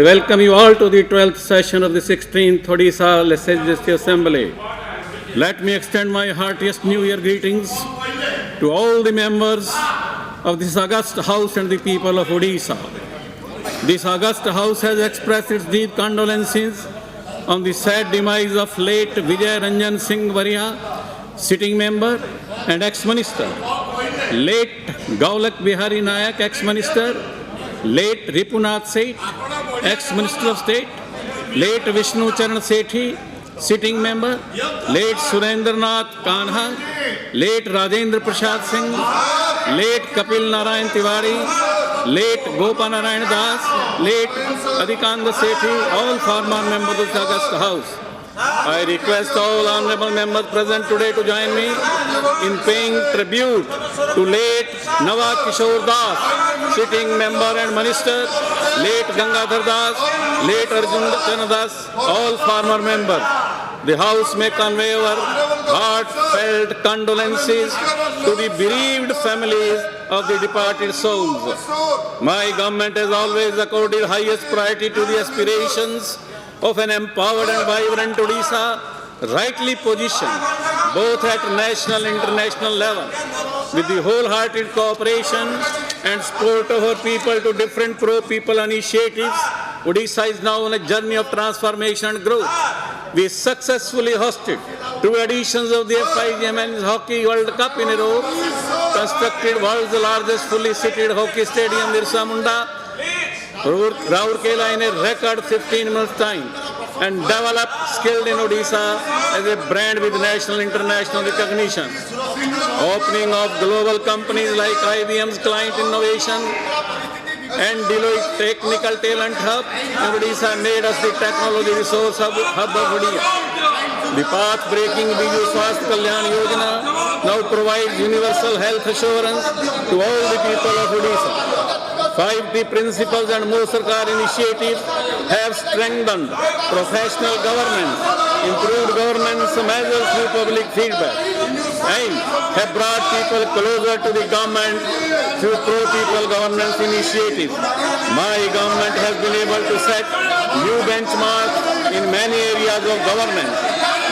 I welcome you all to the 12th session of the 16th Odisha Legislative Assembly. Let me extend my heartiest New Year greetings to all the members of this august House and the people of Odisha. This august House has expressed its deep condolences on the sad demise of late Vijay Ranjan Singh Varia, sitting member and ex-minister, late Gaulak Bihari Nayak, ex-minister, late Ripunath Seth, ex-Minister of State, late Vishnu Charan Sethi, sitting member, late Surendranath Kanha, late Rajendra Prasad Singh, late Kapil Narayan Tiwari, late Gopa Narayan Das, late Adhikanda Sethi, all former members of the August House. I request all honorable members present today to join me in paying tribute to late Nava Kishore Das, sitting member and minister, late Gangadhar Das, late Arjun Chana Das, all former members. The House may convey our heartfelt condolences to the bereaved families of the departed souls. My government has always accorded highest priority to the aspirations of an empowered and vibrant Odisha, rightly positioned both at national and international level. With the wholehearted cooperation and support of our people to different pro-people initiatives, Odisha is now on a journey of transformation and growth. We successfully hosted 2 editions of the FIG Men's Hockey World Cup in a row, constructed world's largest fully seated hockey stadium, Birsa Munda, Rourkela in a record 15 minutes time, and develop skilled in Odisha as a brand with national international recognition. Opening of global companies like IBM's Client Innovation and Deloitte Technical Talent Hub in Odisha made us the technology resource hub of Odisha. The path-breaking Biju Swasth Kalyan Yojana now provides universal health assurance to all the people of Odisha. 5T principles and more Sarkar initiatives have strengthened professional governance, improved governance measures through public feedback, and have brought people closer to the government through pro-people governance initiatives. My government has been able to set new benchmarks in many areas of governance,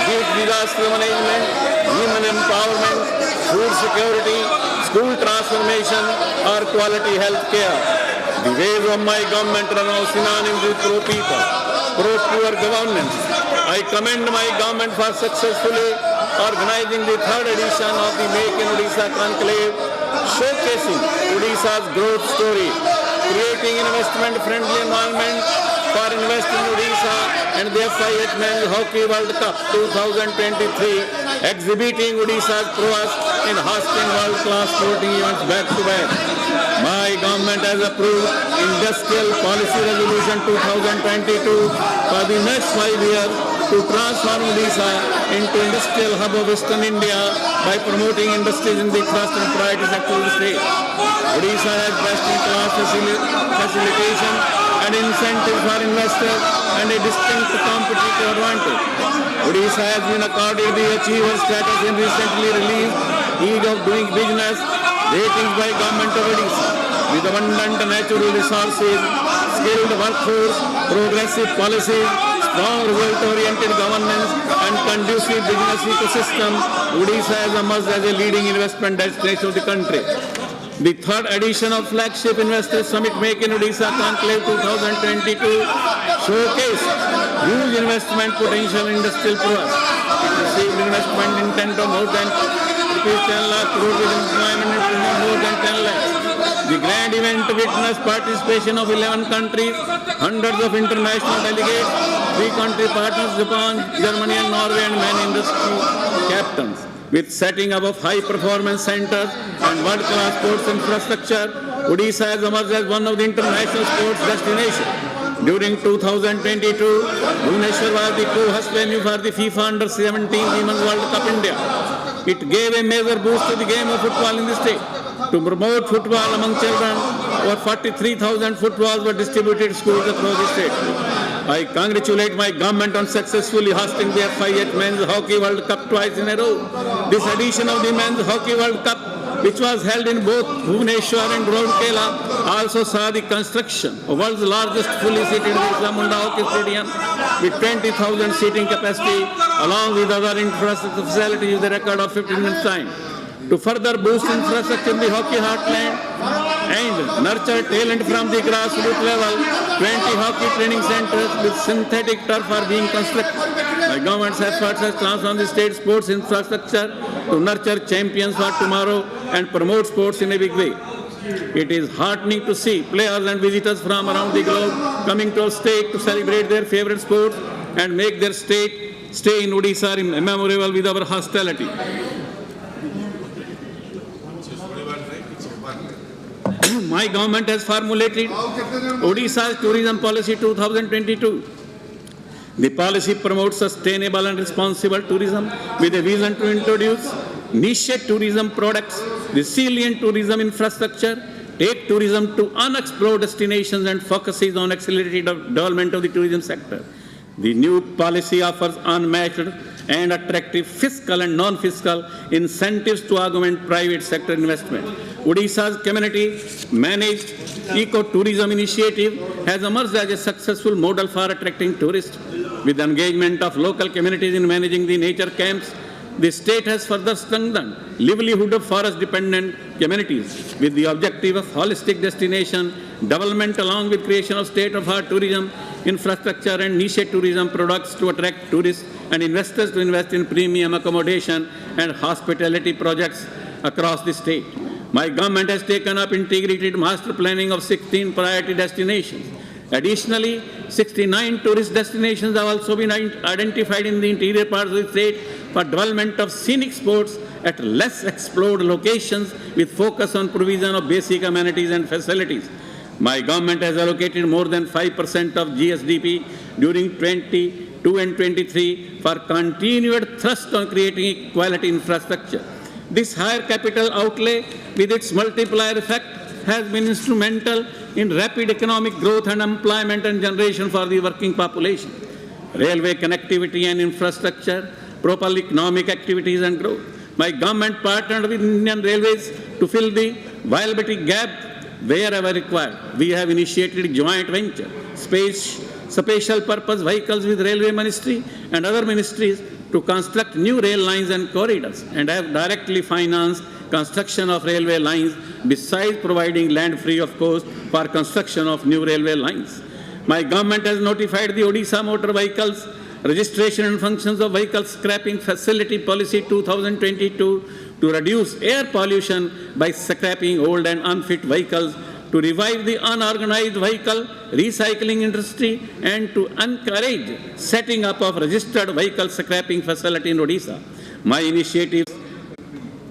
be it disaster management, women empowerment, food security, school transformation, or quality health care. The ways of my government are now synonymous with pro-people, pro-poor governance. I commend my government for successfully organizing the 3rd edition of the Make in Odisha Conclave, showcasing Odisha's growth story, creating investment-friendly environment for investing in Odisha and the FIH Men's Hockey World Cup 2023, exhibiting Odisha's prowess in hosting world-class sporting events back-to-back. My government has approved Industrial Policy Resolution 2022 for the next 5 years to transform Odisha into industrial hub of Western India by promoting industries in the thrust and priority sector of the state. Odisha has best-in-class facilitation and incentives for investors and a distinct competitive advantage. Odisha has been accorded the achiever status in recently released Ease of Doing Business ratings by Government of Odisha. With abundant natural resources, skilled workforce, progressive policies, strong result-oriented governance, and conducive business ecosystem, Odisha has emerged as a leading investment destination of the country. The 3rd edition of Flagship Investor Summit Make in Odisha Conclave 2022 showcased huge investment potential in industrial prowess. It received investment intent of more than 10 lakh crore with employment in more than 10 lakhs. The grand event witnessed participation of 11 countries, hundreds of international delegates, 3 country partners, Japan, Germany and Norway, and many industry captains. With setting up of high-performance centers and world-class sports infrastructure, Odisha has emerged as one of the international sports destinations. During 2022, Bhubaneswar was the co-host venue for the FIFA Under-17 Women's World Cup India. It gave a major boost to the game of football in the state. To promote football among children, over 43,000 footballs were distributed to schools across the state. I congratulate my government on successfully hosting the FIH Men's Hockey World Cup twice in a row. This edition of the Men's Hockey World Cup which was held in both Bhubaneswar and Rourkela, also saw the construction of world's largest fully seated Birsa Munda Hockey Stadium with 20,000 seating capacity, along with other infrastructure facilities with a record of 15 minutes time. To further boost infrastructure in the hockey heartland and nurture talent from the grassroots level, 20 hockey training centers with synthetic turf are being constructed. My government's efforts has transformed the state sports infrastructure to nurture champions for tomorrow and promote sports in a big way. It is heartening to see players and visitors from around the globe coming to our state to celebrate their favorite sports and make their stay in Odisha memorable with our hospitality. My government has formulated Odisha's Tourism Policy 2022. The policy promotes sustainable and responsible tourism with a vision to introduce niche tourism products, resilient tourism infrastructure, take tourism to unexplored destinations and focuses on accelerated development of the tourism sector. The new policy offers unmatched and attractive fiscal and non-fiscal incentives to augment private sector investment. Odisha's community-managed eco-tourism initiative has emerged as a successful model for attracting tourists. With the engagement of local communities in managing the nature camps, the state has further strengthened livelihood of forest-dependent communities with the objective of holistic destination development along with creation of state-of-the-art tourism infrastructure and niche tourism products to attract tourists and investors to invest in premium accommodation and hospitality projects across the state. My government has taken up integrated master planning of 16 priority destinations. Additionally, 69 tourist destinations have also been identified in the interior parts of the state for development of scenic sports at less explored locations with focus on provision of basic amenities and facilities. My government has allocated more than 5% of GSDP during 22 and 23 for continued thrust on creating quality infrastructure. This higher capital outlay with its multiplier effect has been instrumental in rapid economic growth and employment and generation for the working population. Railway connectivity and infrastructure, proper economic activities and growth. My government partnered with Indian Railways to fill the viability gap wherever required. We have initiated joint venture, special purpose vehicles with Railway Ministry and other ministries to construct new rail lines and corridors and have directly financed construction of railway lines besides providing land free of cost for construction of new railway lines. My government has notified the Odisha Motor Vehicles Registration and Functions of Vehicle Scrapping Facility Policy 2022 to reduce air pollution by scrapping old and unfit vehicles, to revive the unorganized vehicle recycling industry and to encourage setting up of registered vehicle scrapping facility in Odisha. My initiatives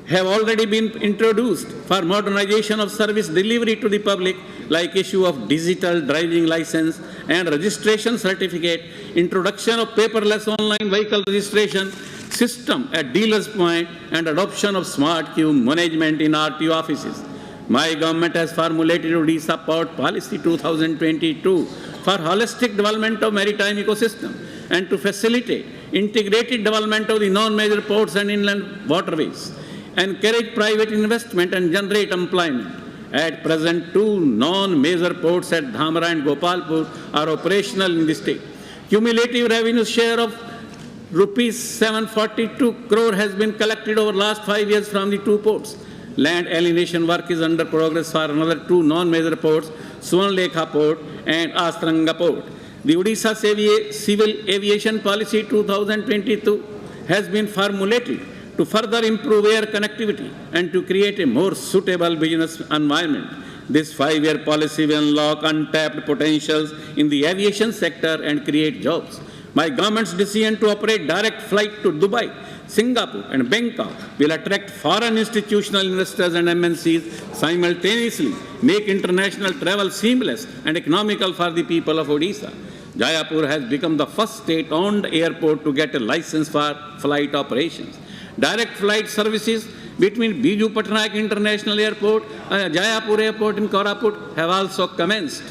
have already been introduced for modernization of service delivery to the public, like issue of digital driving license and registration certificate, introduction of paperless online vehicle registration system at dealers' point, and adoption of smart queue management in RTO offices. My government has formulated Odisha Port Policy 2022 for holistic development of maritime ecosystem and to facilitate integrated development of the non-major ports and inland waterways, encourage private investment and generate employment. At present, 2 non-major ports at Dhamra and Gopalpur are operational in the state. Cumulative revenue share of Rs 742 crore has been collected over last 5 years from the 2 ports. Land alienation work is under progress for another 2 non-major ports, Suvarnalekha Port and Astranga Port. The Odisha Civil Aviation Policy 2022 has been formulated to further improve air connectivity and to create a more suitable business environment. This 5-year policy will unlock untapped potentials in the aviation sector and create jobs. My government's decision to operate direct flight to Dubai, Singapore and Bangkok will attract foreign institutional investors and MNCs, simultaneously make international travel seamless and economical for the people of Odisha. Jaipur has become the first state-owned airport to get a license for flight operations. Direct flight services between Biju Patnaik International Airport and Jaipur Airport in Koraput have also commenced.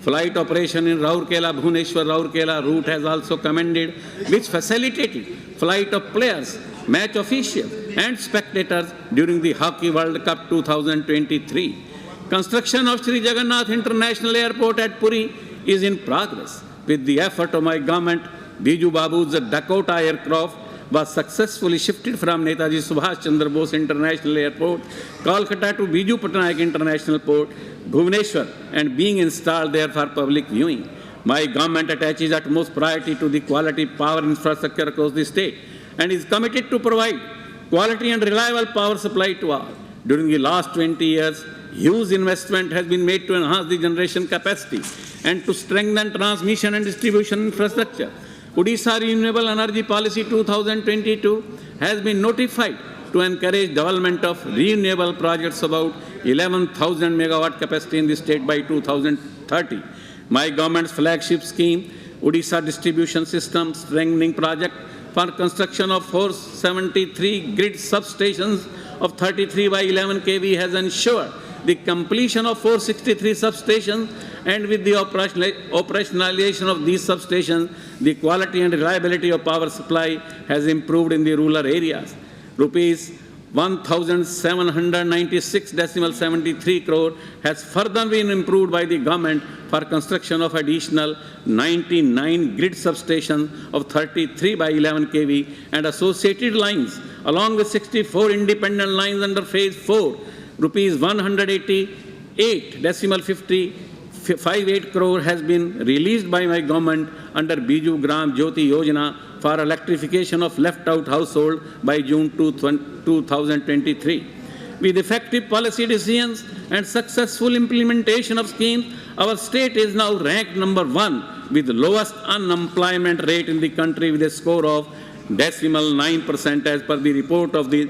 Flight operation in Rourkela, Bhubaneswar-Rourkela route has also commenced, which facilitated flight of players, match officials and spectators during the Hockey World Cup 2023. Construction of Sri Jagannath International Airport at Puri is in progress. With the effort of my government, Biju Babu's Dakota aircraft was successfully shifted from Netaji Subhash Chandra Bose International Airport, Kolkata to Biju Patnaik International Port, Bhubaneswar, and being installed there for public viewing. My government attaches utmost priority to the quality power infrastructure across the state and is committed to provide quality and reliable power supply to all. During the last 20 years, huge investment has been made to enhance the generation capacity and to strengthen transmission and distribution infrastructure. Odisha Renewable Energy Policy 2022 has been notified to encourage development of renewable projects about 11,000 megawatt capacity in the state by 2030. My government's flagship scheme, Odisha Distribution System Strengthening Project for construction of 473 grid substations of 33 by 11 kV has ensured the completion of 463 substations, and with the operationalization of these substations, the quality and reliability of power supply has improved in the rural areas. Rupees 1,796.73 crore has further been improved by the government for construction of additional 99 grid substations of 33 by 11 kV and associated lines, along with 64 independent lines under phase 4. Rupees 188.58 crore has been released by my government under Biju Gram Jyoti Yojana for electrification of left-out households by June 2023. With effective policy decisions and successful implementation of schemes, our state is now ranked number 1 with the lowest unemployment rate in the country with a score of 0.9% as per the report of the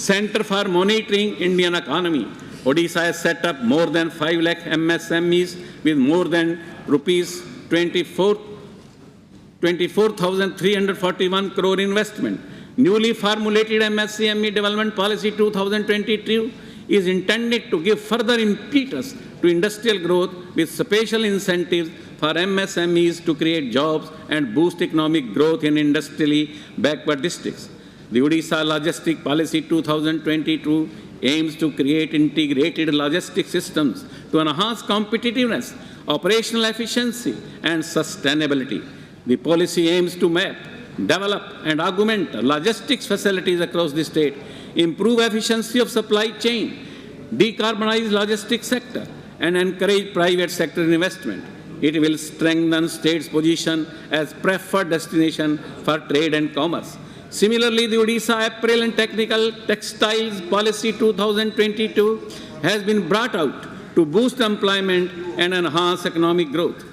Center for Monitoring Indian Economy. Odisha has set up more than 5 lakh MSMEs with more than rupees 24,341 crore investment. Newly formulated MSME Development Policy 2022 is intended to give further impetus to industrial growth with special incentives for MSMEs to create jobs and boost economic growth in industrially backward districts. The Odisha Logistic Policy 2022 aims to create integrated logistic systems to enhance competitiveness, operational efficiency, and sustainability. The policy aims to map, develop, and augment logistics facilities across the state, improve efficiency of supply chain, decarbonize logistics sector, and encourage private sector investment. It will strengthen state's position as preferred destination for trade and commerce. Similarly, the Odisha Apparel and Technical Textiles Policy 2022 has been brought out to boost employment and enhance economic growth.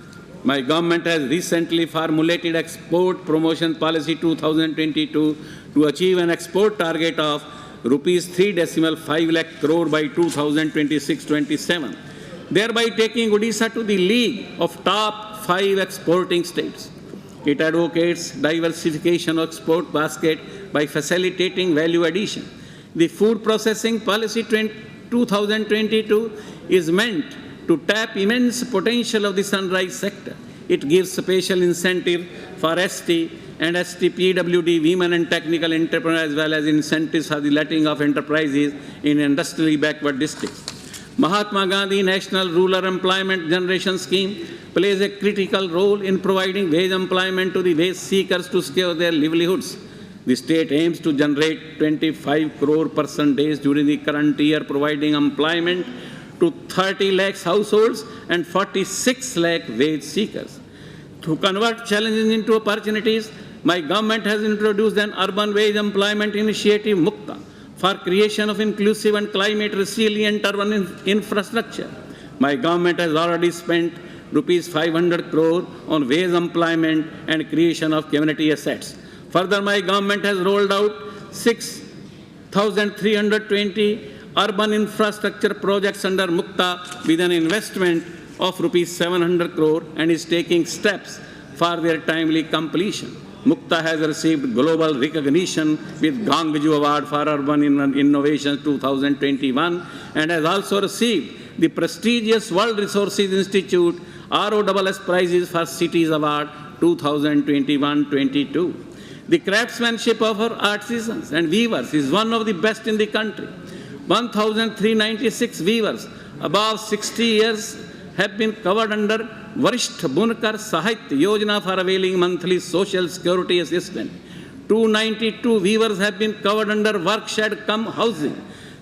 My government has recently formulated Export Promotion Policy 2022 to achieve an export target of rupees 3.5 lakh crore by 2026-27, thereby taking Odisha to the league of top 5 exporting states. It advocates diversification of export basket by facilitating value addition. The Food Processing Policy 2022 is meant to tap immense potential of the sunrise sector. It gives special incentive for ST and STPWD women and technical entrepreneurs, as well as incentives for the letting of enterprises in industrially backward districts. Mahatma Gandhi National Rural Employment Generation Scheme plays a critical role in providing wage employment to the wage seekers to secure their livelihoods. The state aims to generate 25 crore person days during the current year, providing employment to 30 lakhs households and 46 lakh wage seekers. To convert challenges into opportunities, my government has introduced an urban wage employment initiative, Mukta, for creation of inclusive and climate resilient urban infrastructure. My government has already spent rupees 500 crore on wage employment and creation of community assets. Further, my government has rolled out 6,320 urban infrastructure projects under Mukta with an investment of rupees 700 crore and is taking steps for their timely completion. Mukta has received global recognition with Gangaju Award for Urban Innovation 2021 and has also received the prestigious World Resources Institute ROSS Prizes for Cities Award 2021-22. The craftsmanship of our artisans and weavers is one of the best in the country. 1,396 weavers above 60 years have been covered under Varisht Bunkar Sahitya Yojana for availing monthly social security assistance. 292 weavers have been covered under Workshed cum housing.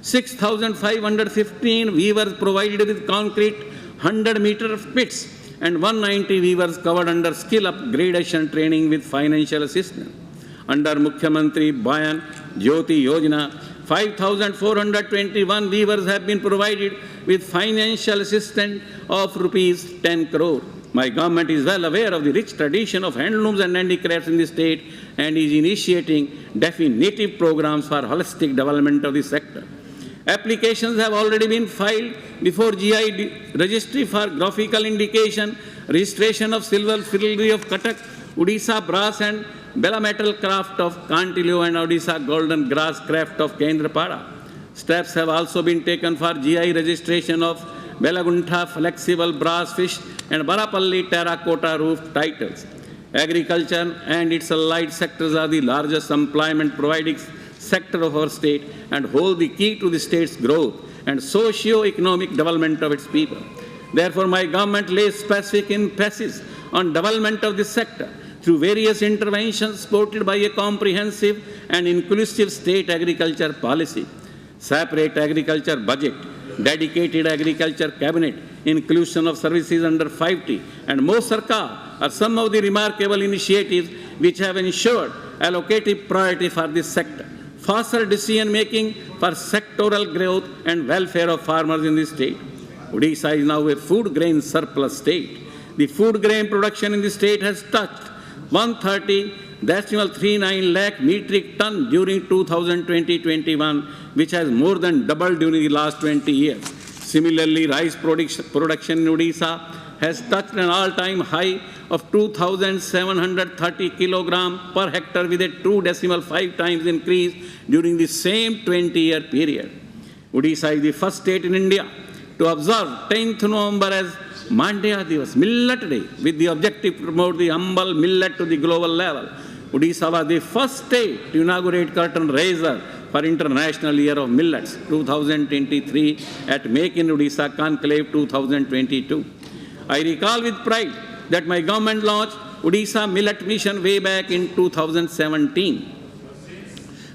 6,515 weavers provided with concrete 100-meter pits, and 190 weavers covered under skill upgradation training with financial assistance. Under Mukhyamantri Bayan Jyoti Yojana, 5,421 weavers have been provided with financial assistance of rupees 10 crore. My government is well aware of the rich tradition of handlooms and handicrafts in the state and is initiating definitive programs for holistic development of the sector. Applications have already been filed before GI registry for graphical indication, registration of silver filigree of Katak, Odisha brass and Bella metal craft of Kantilio and Odisha golden grass craft of Kendrapada. Steps have also been taken for GI registration of Belagunta flexible brass fish and Barapalli terracotta roof titles. Agriculture and its allied sectors are the largest employment providing sector of our state and hold the key to the state's growth and socio-economic development of its people. Therefore, my government lays specific emphasis on development of this sector through various interventions supported by a comprehensive and inclusive state agriculture policy. Separate agriculture budget, dedicated agriculture cabinet, inclusion of services under 5T, and Mo Sarkar are some of the remarkable initiatives which have ensured allocative priority for this sector. Faster decision-making for sectoral growth and welfare of farmers in the state. Odisha is now a food grain surplus state. The food grain production in the state has touched 130.39 lakh metric ton during 2020-21, which has more than doubled during the last 20 years. Similarly, rice production in Odisha has touched an all-time high of 2,730 kilogram per hectare with a 2.5 times increase during the same 20-year period. Odisha is the first state in India to observe 10th November as Mandya Divas, Millet Day, with the objective to promote the humble millet to the global level. Odisha was the first state to inaugurate curtain raiser for International Year of Millets 2023 at Make in Odisha Conclave 2022. I recall with pride that my government launched Odisha Millet Mission way back in 2017.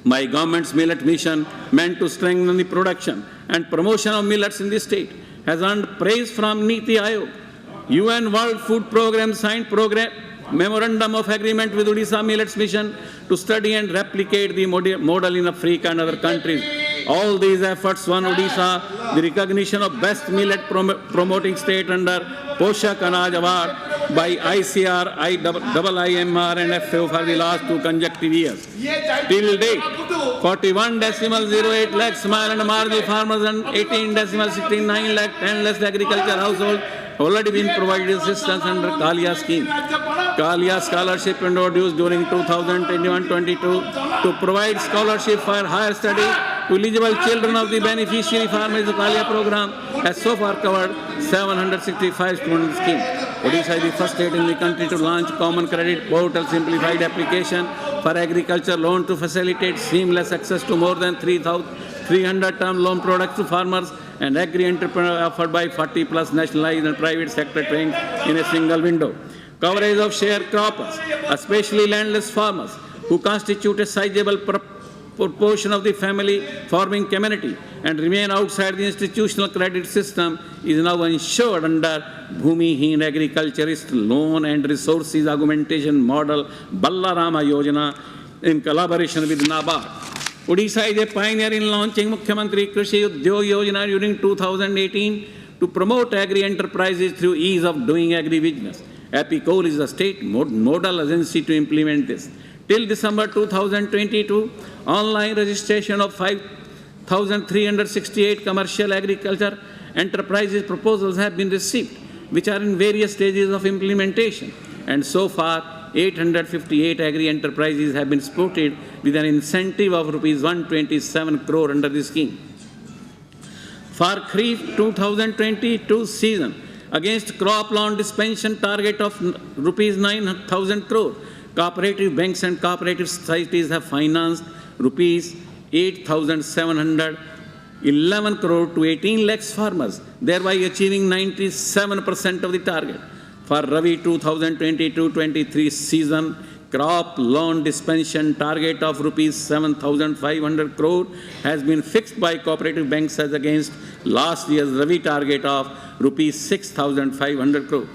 My government's millet mission, meant to strengthen the production and promotion of millets in the state, has earned praise from Niti Aayog. UN World Food Programme signed Memorandum of Agreement with Odisha Millets Mission to study and replicate the model in Africa and other countries. All these efforts won Odisha the recognition of Best Millet Promoting State under Poshak Anaj Award by ICR, IIMR and FAO for the last 2 consecutive years. Till date, 41.08 lakh small and marginal farmers and 18.69 lakh 10 less agriculture households already been provided assistance under Kalia scheme. Kalia scholarship introduced during 2021-22 to provide scholarship for higher study to eligible children of the beneficiary farmers of Kalia program has so far covered 765 student scheme. Odisha is the first state in the country to launch common credit portal simplified application for agriculture loan to facilitate seamless access to more than 300 term loan products to farmers and agri-entrepreneurs offered by 40 plus nationalized and private sector trained in a single window. Coverage of sharecroppers, especially landless farmers, who constitute a sizable proportion of the family farming community and remain outside the institutional credit system, is now ensured under Bhumihin Agriculturist Loan and Resources Augmentation Model Ballarama Yojana in collaboration with NABARD. Odisha is a pioneer in launching Mukhyamantri Krishi Udyog Yojana during 2018 to promote agri-enterprises through ease of doing agri-business. APICOL is the state nodal agency to implement this. Till December 2022, online registration of 5,368 commercial agriculture enterprises proposals have been received, which are in various stages of implementation. And so far, 858 agri-enterprises have been supported with an incentive of Rs 127 crore under the scheme. For Kharif 2022 season, against crop loan dispensation target of Rs 9,000 crore, Cooperative banks and cooperative societies have financed rupees 8,711 crore to 18 lakhs farmers, thereby achieving 97% of the target. For Rabi 2022-23 season, crop loan dispensation target of rupees 7,500 crore has been fixed by cooperative banks as against last year's Rabi target of rupees 6,500 crore.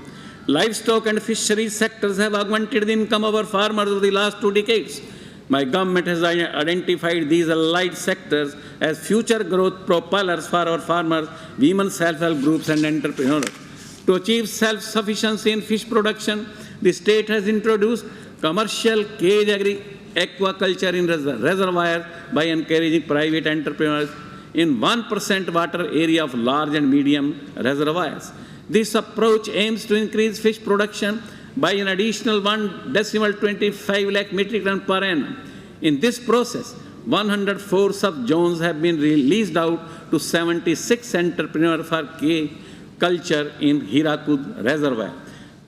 Livestock and fisheries sectors have augmented the income of our farmers over the last 2 decades. My government has identified these allied sectors as future growth propellers for our farmers, women self-help groups and entrepreneurs. To achieve self-sufficiency in fish production, the state has introduced commercial cage aquaculture in reservoirs by encouraging private entrepreneurs in 1% water area of large and medium reservoirs. This approach aims to increase fish production by an additional 1.25 lakh metric ton per annum. In this process, 104 sub-zones have been released out to 76 entrepreneurs for cage culture in Hirakud Reservoir.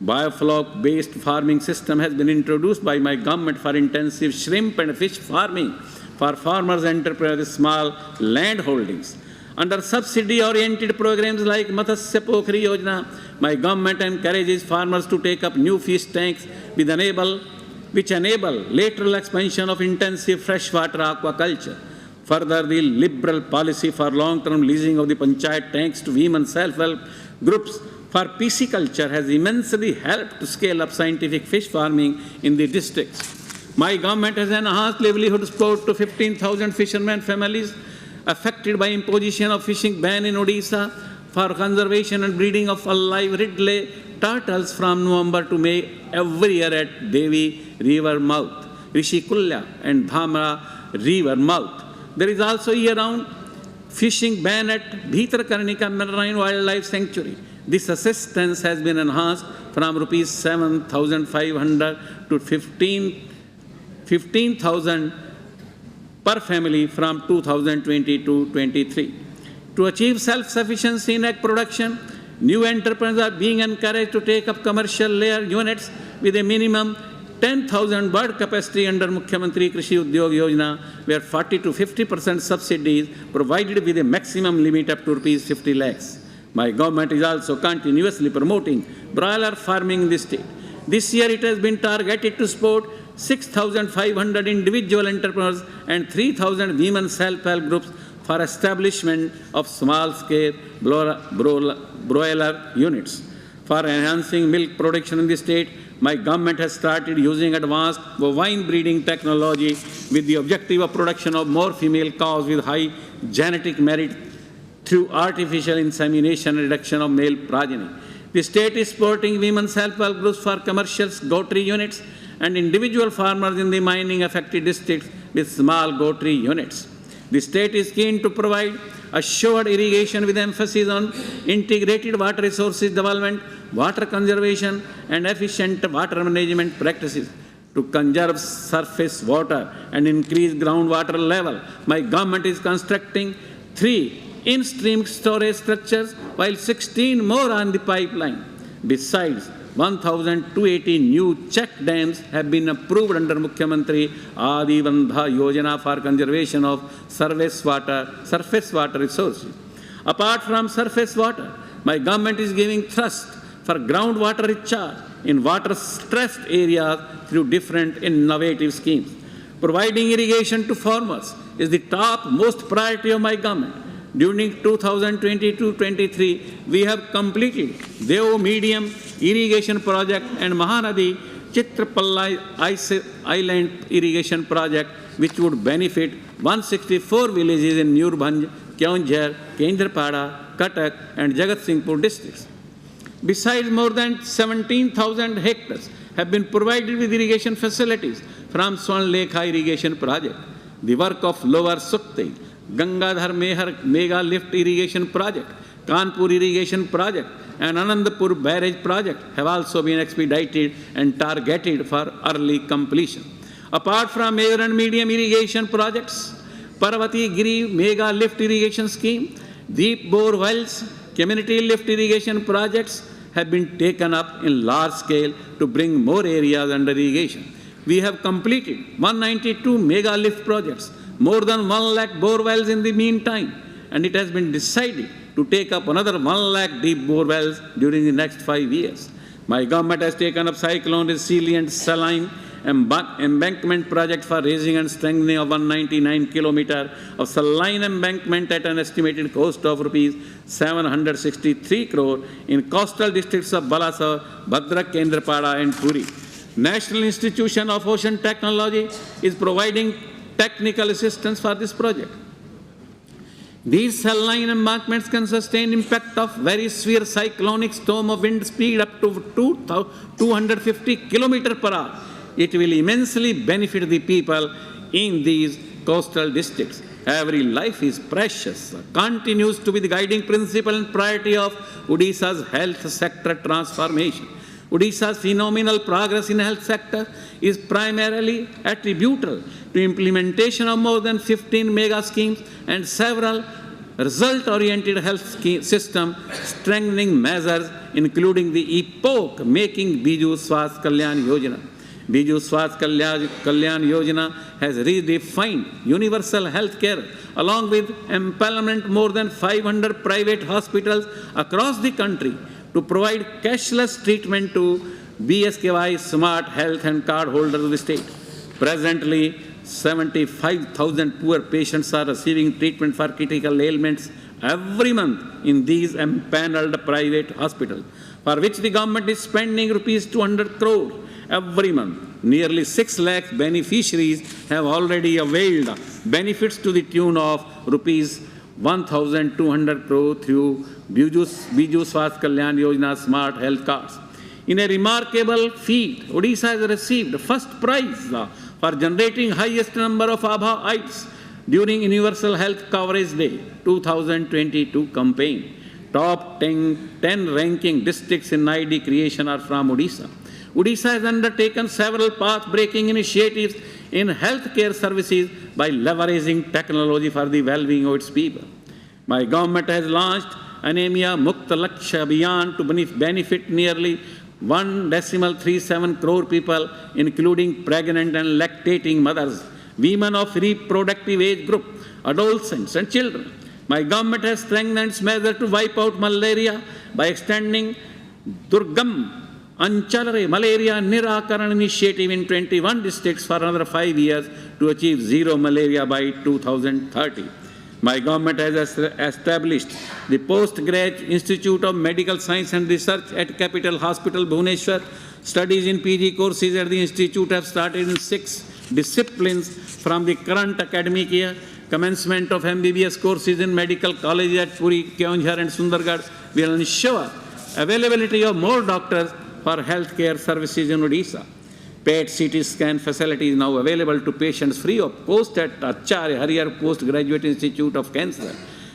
Biofloc-based farming system has been introduced by my government for intensive shrimp and fish farming for farmers and entrepreneurs with small land holdings. Under subsidy-oriented programs like Matsya Pokhri Yojana, my government encourages farmers to take up new fish tanks which enable lateral expansion of intensive freshwater aquaculture. Further, the liberal policy for long-term leasing of the panchayat tanks to women self-help groups for pisciculture has immensely helped to scale up scientific fish farming in the districts. My government has enhanced livelihood support to 15,000 fishermen families affected by imposition of fishing ban in Odisha for conservation and breeding of alive ridley turtles from November to May every year at Devi River mouth, Rishikulya and Dhamra River mouth. There is also year-round fishing ban at Bhitarkarnika Marine Wildlife Sanctuary. This assistance has been enhanced from rupees 7,500 to 15,000 per family from 2022-23. To achieve self-sufficiency in egg production, new entrepreneurs are being encouraged to take up commercial layer units with a minimum 10,000 bird capacity under Mukhyamantri Krishi Udyog Yojana, where 40 to 50% subsidies provided with a maximum limit up to rupees 50 lakhs. My government is also continuously promoting broiler farming in the state. This year it has been targeted to support 6,500 individual entrepreneurs and 3,000 women self-help groups for establishment of small-scale broiler units. For enhancing milk production in the state, my government has started using advanced bovine breeding technology with the objective of production of more female cows with high genetic merit through artificial insemination and reduction of male progeny. The state is supporting women's self-help groups for commercial goatry units and individual farmers in the mining-affected districts with small goatry units. The state is keen to provide assured irrigation with emphasis on integrated water resources development, water conservation, and efficient water management practices. To conserve surface water and increase groundwater level, my government is constructing 3 in-stream storage structures, while 16 more on the pipeline. Besides, 1,280 new check dams have been approved under Mukhyamantri Adi Bandha Yojana for conservation of surface water resources. Apart from surface water, my government is giving thrust for groundwater recharge in water-stressed areas through different innovative schemes. Providing irrigation to farmers is the top most priority of my government. During 2022-23, we have completed Dev Medium Irrigation Project and Mahanadi Chitrapallai Island Irrigation Project, which would benefit 164 villages in Newrbhanj, Keonjhar, Kendrapada, Cuttack, and Jagat Singhpur districts. Besides, more than 17,000 hectares have been provided with irrigation facilities from Swan Lake Irrigation Project. The work of Lower Sukti, Gangadhar Mega Lift Irrigation Project, Kanpur Irrigation Project, and Anandapur Barrage Project have also been expedited and targeted for early completion. Apart from major and medium irrigation projects, Parvati Giri Mega Lift Irrigation Scheme, deep bore wells, community lift irrigation projects have been taken up in large scale to bring more areas under irrigation. we have completed 192 mega lift projects, more than 1 lakh bore wells in the meantime, and it has been decided to take up another 1 lakh deep bore wells during the next 5 years. My government has taken up cyclone resilient saline embankment project for raising and strengthening of 199 kilometers of saline embankment at an estimated cost of rupees 763 crore in coastal districts of Balasore, Bhadrak, Kendrapada and Puri. National Institution of Ocean Technology is providing technical assistance for this project. These saline embankments can sustain impact of very severe cyclonic storm of wind speed up to 250 km per hour. It will immensely benefit the people in these coastal districts. Every life is precious. Continues to be the guiding principle and priority of Odisha's health sector transformation. Odisha's phenomenal progress in the health sector is primarily attributable to implementation of more than 15 mega schemes and several result-oriented health system strengthening measures, including the epoch-making Biju Swasthya Kalyan Yojana. Biju Swasthya Kalyan Yojana has redefined universal health care along with empowerment more than 500 private hospitals across the country to provide cashless treatment to BSKY smart health and card holders of the state. Presently, 75,000 poor patients are receiving treatment for critical ailments every month in these empaneled private hospitals, for which the government is spending rupees 200 crore every month. Nearly 6 lakh beneficiaries have already availed benefits to the tune of rupees 1,200 crore through Biju Swasthya Kalyan Yojana Smart Health Cards. In a remarkable feat, Odisha has received first prize for generating highest number of Abha-ites during Universal Health Coverage Day 2022 campaign. Top 10 ranking districts in ID creation are from Odisha. Odisha has undertaken several path-breaking initiatives in healthcare services by leveraging technology for the well-being of its people. My government has launched Anemia Mukta Lakshya Abhiyan to benefit nearly 1.37 crore people, including pregnant and lactating mothers, women of reproductive age group, adolescents and children. My government has strengthened its measure to wipe out malaria by extending Durgam Anchalare Malaria Nirakaran initiative in 21 districts for another 5 years to achieve zero malaria by 2030. My government has established the Postgraduate Institute of Medical Science and Research at Capital Hospital, Bhubaneswar. Studies in PG courses at the institute have started in 6 disciplines from the current academic year. Commencement of MBBS courses in medical colleges at Puri, Keonjhar and Sundargarh will ensure availability of more doctors for healthcare services in Odisha. PET CT scan facility is now available to patients free of cost at Acharya Harihar Postgraduate Institute of Cancer,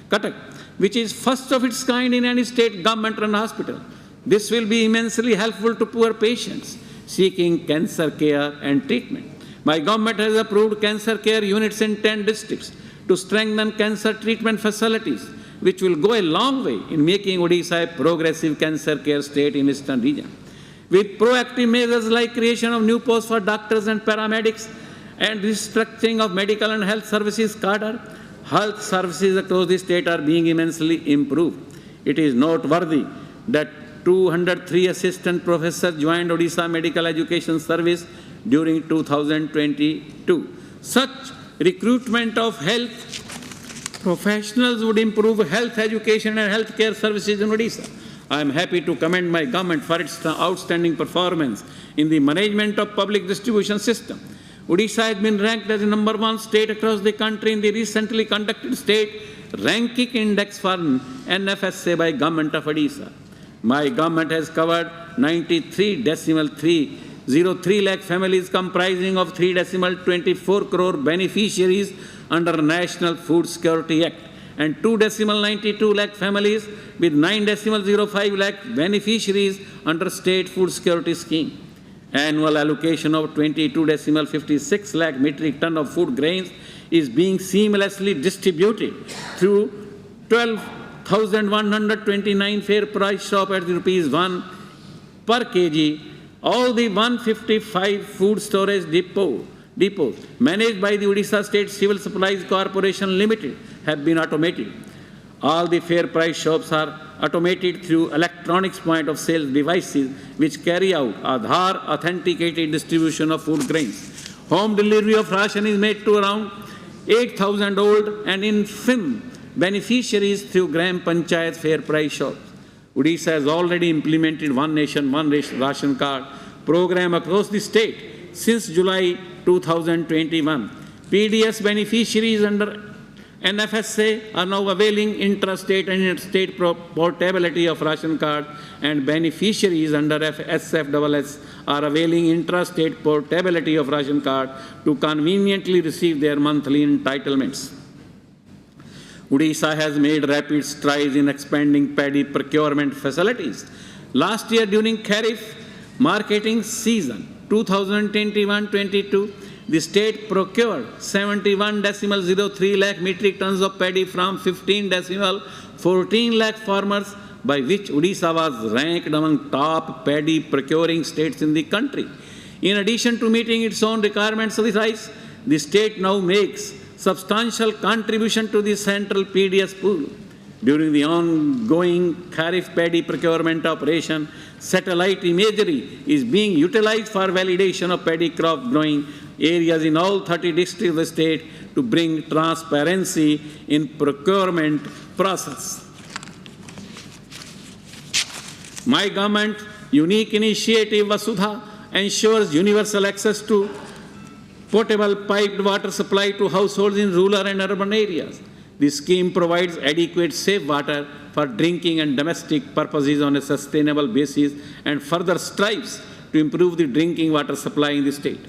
Cuttack, which is first of its kind in any state government-run hospital. This will be immensely helpful to poor patients seeking cancer care and treatment. My government has approved cancer care units in 10 districts to strengthen cancer treatment facilities, which will go a long way in making Odisha a progressive cancer care state in eastern region. With proactive measures like creation of new posts for doctors and paramedics and restructuring of medical and health services cadre, health services across the state are being immensely improved. It is noteworthy that 203 assistant professors joined Odisha Medical Education Service during 2022. Such recruitment of health professionals would improve health education and healthcare services in Odisha. I am happy to commend my government for its outstanding performance in the management of public distribution system. Odisha has been ranked as the #1 state across the country in the recently conducted state ranking index for NFSA by Government of Odisha. My government has covered 93.303 lakh families comprising of 3.24 crore beneficiaries under National Food Security Act and 2.92 lakh families with 9.05 lakh beneficiaries under State Food Security Scheme. Annual allocation of 22.56 lakh metric ton of food grains is being seamlessly distributed through 12,129 fair price shop at rupees 1 per kg All the 155 food storage depots managed by the Odisha State Civil Supplies Corporation Limited have been automated. All the fair price shops are automated through electronics point of sale devices which carry out Aadhaar authenticated distribution of food grains. Home delivery of ration is made to around 8,000 old and infirm beneficiaries through Gram Panchayat fair price shops. Odisha has already implemented One Nation, One Ration Card program across the state since July 2021. PDS beneficiaries under NFSA are now availing intrastate and interstate portability of ration card, and beneficiaries under SFSS are availing intrastate portability of ration card to conveniently receive their monthly entitlements. Odisha has made rapid strides in expanding paddy procurement facilities. Last year during Kharif marketing season 2021-22, the state procured 71.03 lakh metric tons of paddy from 15.14 lakh farmers, by which Odisha was ranked among top paddy procuring states in the country. In addition to meeting its own requirements of the rice, the state now makes substantial contribution to the central PDS pool. During the ongoing Kharif paddy procurement operation, satellite imagery is being utilized for validation of paddy crop growing areas in all 30 districts of the state to bring transparency in procurement process. My government unique initiative Vasudha ensures universal access to potable piped water supply to households in rural and urban areas. This scheme provides adequate safe water for drinking and domestic purposes on a sustainable basis and further strives to improve the drinking water supply in the state.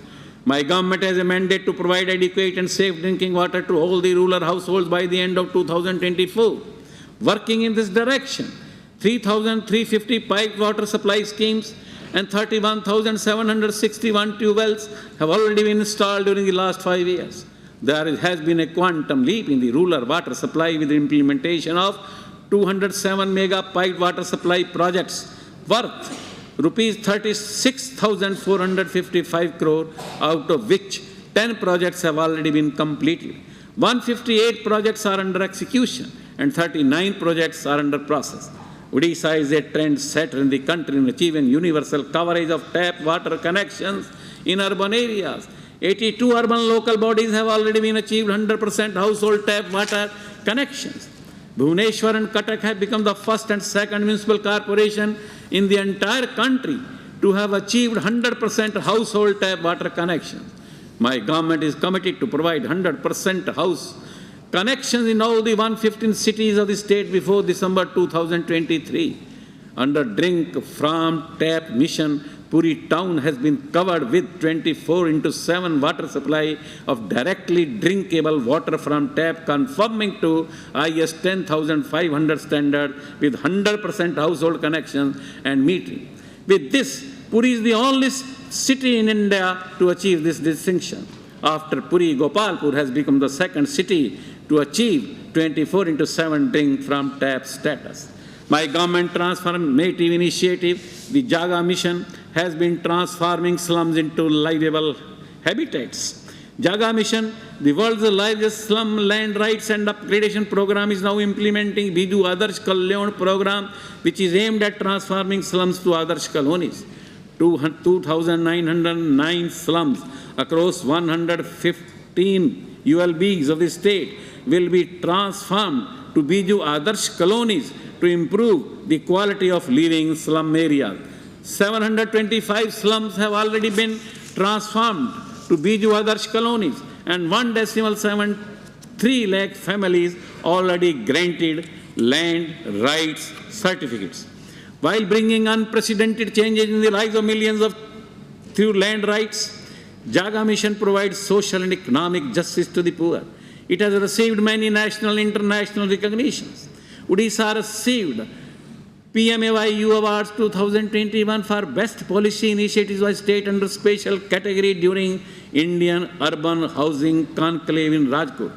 My government has a mandate to provide adequate and safe drinking water to all the rural households by the end of 2024. Working in this direction, 3,350 piped water supply schemes and 31,761 tube wells have already been installed during the last 5 years. There has been a quantum leap in the rural water supply with the implementation of 207 mega piped water supply projects worth Rupees 36,455 crore, out of which 10 projects have already been completed. 158 projects are under execution and 39 projects are under process. Odisha is a trendsetter in the country in achieving universal coverage of tap water connections in urban areas. 82 urban local bodies have already been achieved 100% household tap water connections. Bhubaneswar and Cuttack have become the first and second municipal corporation in the entire country to have achieved 100% household tap water connections. My government is committed to provide 100% house connections in all the 115 cities of the state before December 2023. Under Drink from Tap mission, Puri town has been covered with 24/7 water supply of directly drinkable water from tap, conforming to IS 10,500 standard with 100% household connections and metering. With this, Puri is the only city in India to achieve this distinction. After Puri, Gopalpur has become the second city to achieve 24/7 drink from tap status. My government transformative initiative, the Jaga mission, has been transforming slums into livable habitats. Jaga mission, the world's largest slum land rights and upgradation program, is now implementing Biju Adarsh Kalyan program, which is aimed at transforming slums to Adarsh colonies. 2,909 slums across 115 ULBs of the state will be transformed to Biju Adarsh colonies to improve the quality of living in slum areas. 725 slums have already been transformed to Biju Adarsh colonies, and 1.73 lakh families already granted land rights certificates. While bringing unprecedented changes in the lives of millions through land rights, Jaga mission provides social and economic justice to the poor. It has received many national and international recognitions. Odisha received PMAYU Awards 2021 for Best Policy Initiatives by State under Special Category during Indian Urban Housing Conclave in Rajkot.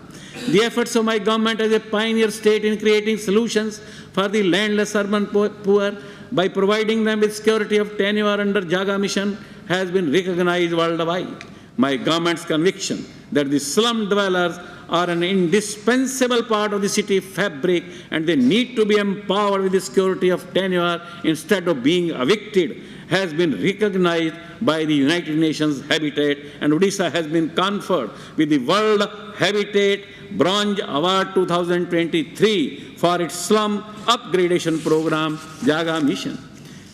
The efforts of my government as a pioneer state in creating solutions for the landless urban poor by providing them with security of tenure under Jaga mission has been recognized worldwide. My government's conviction that the slum dwellers are an indispensable part of the city fabric and they need to be empowered with the security of tenure instead of being evicted has been recognized by the United Nations Habitat, and Odisha has been conferred with the World Habitat Bronze Award 2023 for its slum upgradation program, Jaga Mission.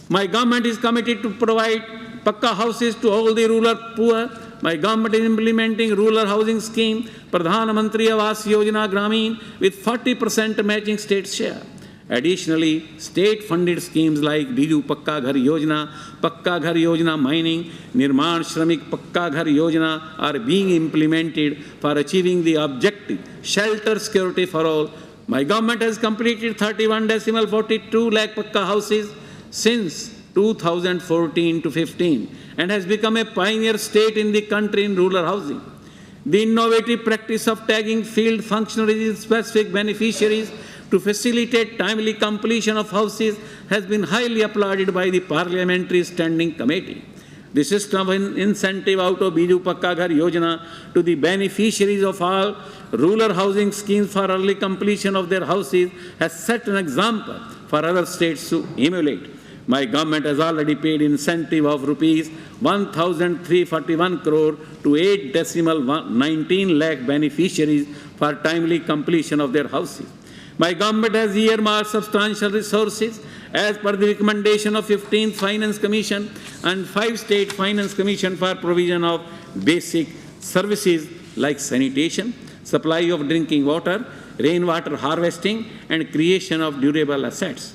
My government is committed to provide Pakka houses to all the rural poor. My government is implementing rural housing scheme, Pradhan Mantri Awas Yojana Gramin, with 40% matching state share. Additionally, state-funded schemes like Biju Pakka Ghar Yojana Mining, Nirman Shramik Pakka Ghar Yojana are being implemented for achieving the objective, shelter security for all. My government has completed 31.42 lakh Pakka houses since 2014 to 15 and has become a pioneer state in the country in rural housing. The innovative practice of tagging field functionaries with specific beneficiaries to facilitate timely completion of houses has been highly applauded by the Parliamentary Standing Committee. The system of incentive out of Biju Pakka Ghar Yojana to the beneficiaries of all rural housing schemes for early completion of their houses has set an example for other states to emulate. My government has already paid incentive of rupees 1,341 crore to 8.19 lakh beneficiaries for timely completion of their houses. My government has earmarked substantial resources as per the recommendation of 15th Finance Commission and 5 State Finance Commission for provision of basic services like sanitation, supply of drinking water, rainwater harvesting, and creation of durable assets.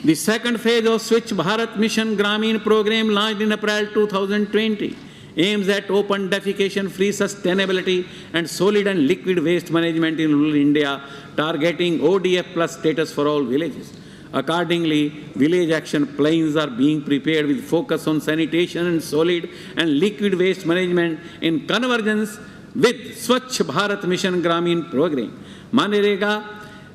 The second phase of Swachh Bharat Mission Gramin program launched in April 2020 aims at open defecation-free sustainability and solid and liquid waste management in rural India, targeting ODF plus status for all villages. Accordingly, village action plans are being prepared with focus on sanitation and solid and liquid waste management in convergence with Swachh Bharat Mission Gramin program, Manrega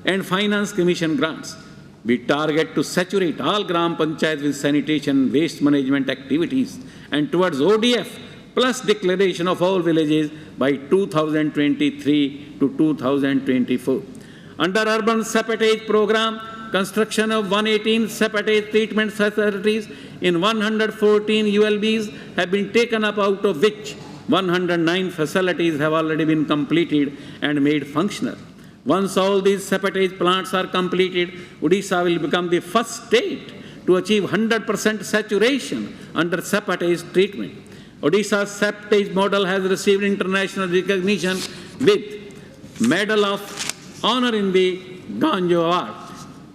and Finance Commission grants. We target to saturate all Gram Panchayats with sanitation and waste management activities and towards ODF plus declaration of all villages by 2023 to 2024. Under Urban Seepage Program, construction of 118 seepage treatment facilities in 114 ULBs have been taken up, out of which 109 facilities have already been completed and made functional. Once all these seepage plants are completed, Odisha will become the first state to achieve 100% saturation under seepage treatment. Odisha's seepage model has received international recognition with Medal of Honor in the Ganjo Award.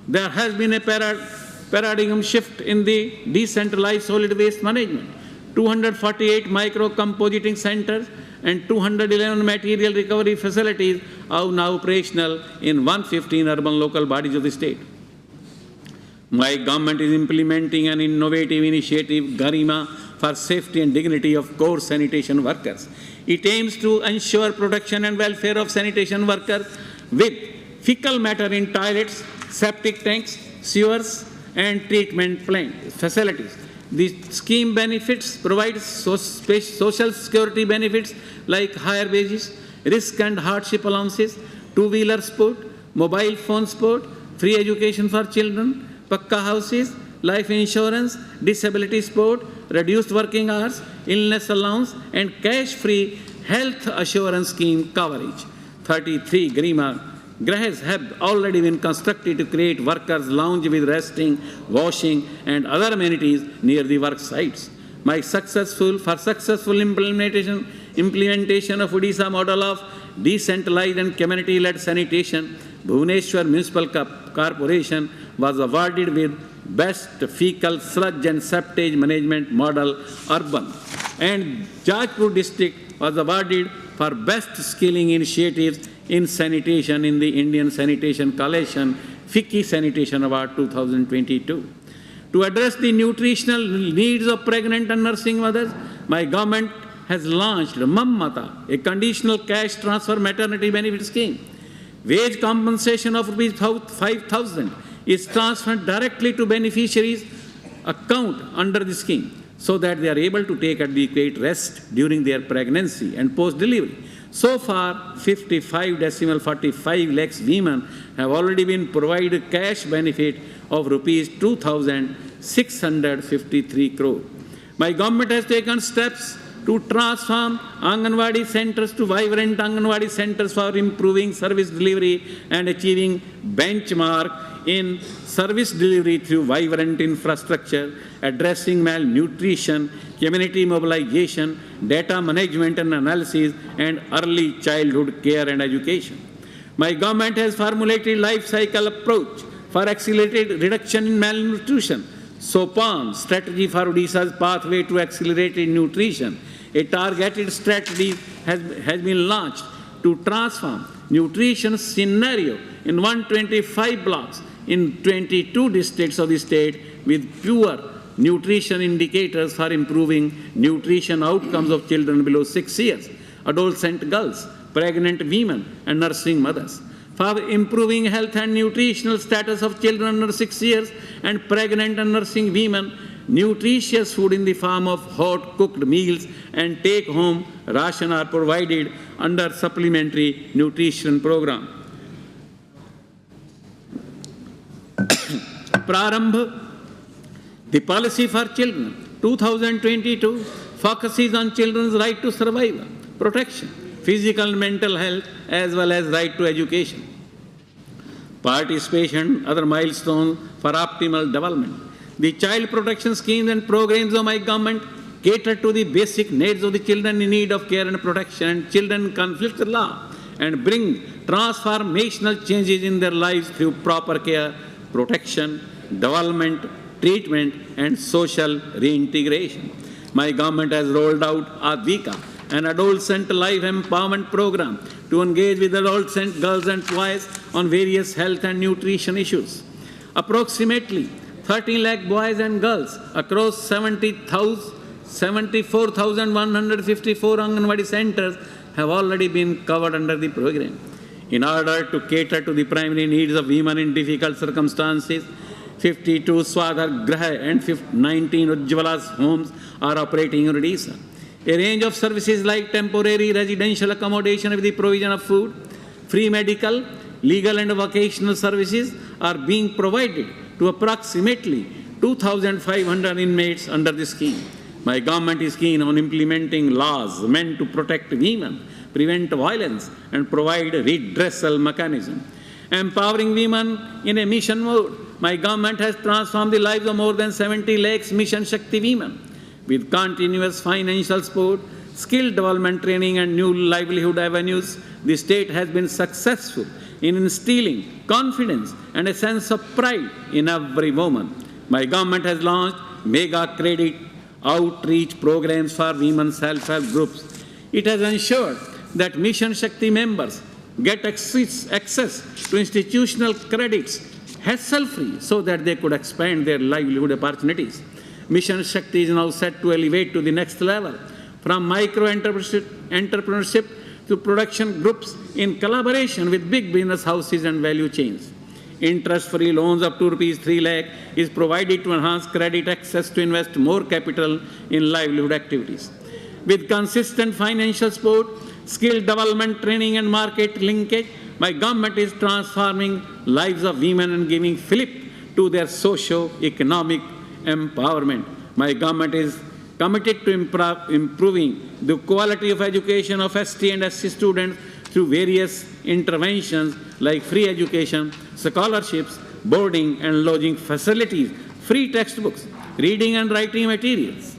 There has been a paradigm shift in the decentralized solid waste management. 248 micro-compositing centers and 211 material recovery facilities are now operational in 115 urban local bodies of the state. My government is implementing an innovative initiative, Garima, for safety and dignity of core sanitation workers. It aims to ensure protection and welfare of sanitation workers with fecal matter in toilets, septic tanks, sewers, and treatment plant facilities. The scheme provides social security benefits like higher wages, risk and hardship allowances, two-wheeler support, mobile phone support, free education for children, Pakka houses, life insurance, disability support, reduced working hours, illness allowance, and cash-free health assurance scheme coverage. 33 Grahes have already been constructed to create workers' lounge with resting, washing, and other amenities near the work sites. Successful implementation of Odisha model of decentralized and community-led sanitation, Bhubaneswar Municipal Corporation was awarded with Best Fecal Sludge and Septage Management Model Urban, and Jajpur District was awarded for Best Skilling Initiatives in Sanitation in the Indian Sanitation Coalition FICCI Sanitation Award 2022. To address the nutritional needs of pregnant and nursing mothers, my government has launched Mammata, a conditional cash transfer maternity benefit scheme. Wage compensation of Rs 5,000 is transferred directly to beneficiaries' account under the scheme, so that they are able to take adequate rest during their pregnancy and post-delivery. So far, 55.45 lakhs women have already been provided cash benefit of rupees 2,653 crore. My government has taken steps to transform Anganwadi centers to vibrant Anganwadi centers for improving service delivery and achieving benchmark in service delivery through vibrant infrastructure, addressing malnutrition, community mobilization, data management and analysis, and early childhood care and education. My government has formulated life cycle approach for accelerated reduction in malnutrition, SOPAN, strategy for Odisha's pathway to accelerated nutrition. A targeted strategy has been launched to transform nutrition scenario in 125 blocks in 22 districts of the state with pure nutrition indicators for improving nutrition outcomes of children below 6 years, adolescent girls, pregnant women, and nursing mothers. For improving health and nutritional status of children under 6 years and pregnant and nursing women, nutritious food in the form of hot cooked meals and take-home ration are provided under supplementary nutrition program. Prarambh, the policy for children, 2022, focuses on children's right to survival, protection, physical and mental health, as well as right to education, participation, other milestones for optimal development. The child protection schemes and programs of my government cater to the basic needs of the children in need of care and protection and children in conflict with law and bring transformational changes in their lives through proper care, protection, development, treatment, and social reintegration. My government has rolled out Advika, an adolescent life empowerment program to engage with adolescent girls and boys on various health and nutrition issues. Approximately 13 lakh boys and girls across 74,154 Anganwadi centers have already been covered under the program. In order to cater to the primary needs of women in difficult circumstances, 52 Swadhar Graha and 19 Ujjwala's homes are operating in Odisha. A range of services like temporary residential accommodation with the provision of food, free medical, legal and vocational services are being provided to approximately 2,500 inmates under the scheme. My government is keen on implementing laws meant to protect women, prevent violence, and provide redressal mechanism. Empowering women in a mission mode, my government has transformed the lives of more than 70 lakhs Mission Shakti women. With continuous financial support, skill development training, and new livelihood avenues, the state has been successful in instilling confidence and a sense of pride in every woman. My government has launched mega credit outreach programs for women's self-help groups. It has ensured that Mission Shakti members get access to institutional credits hassle-free so that they could expand their livelihood opportunities. Mission Shakti is now set to elevate to the next level, from micro-entrepreneurship to production groups in collaboration with big business houses and value chains. Interest-free loans up to Rs 3 lakh is provided to enhance credit access to invest more capital in livelihood activities. With consistent financial support, skill development, training, and market linkage, my government is transforming lives of women and giving fillip to their socio-economic empowerment. My government is committed to improving the quality of education of ST and SC students through various interventions like free education, scholarships, boarding and lodging facilities, free textbooks, reading and writing materials.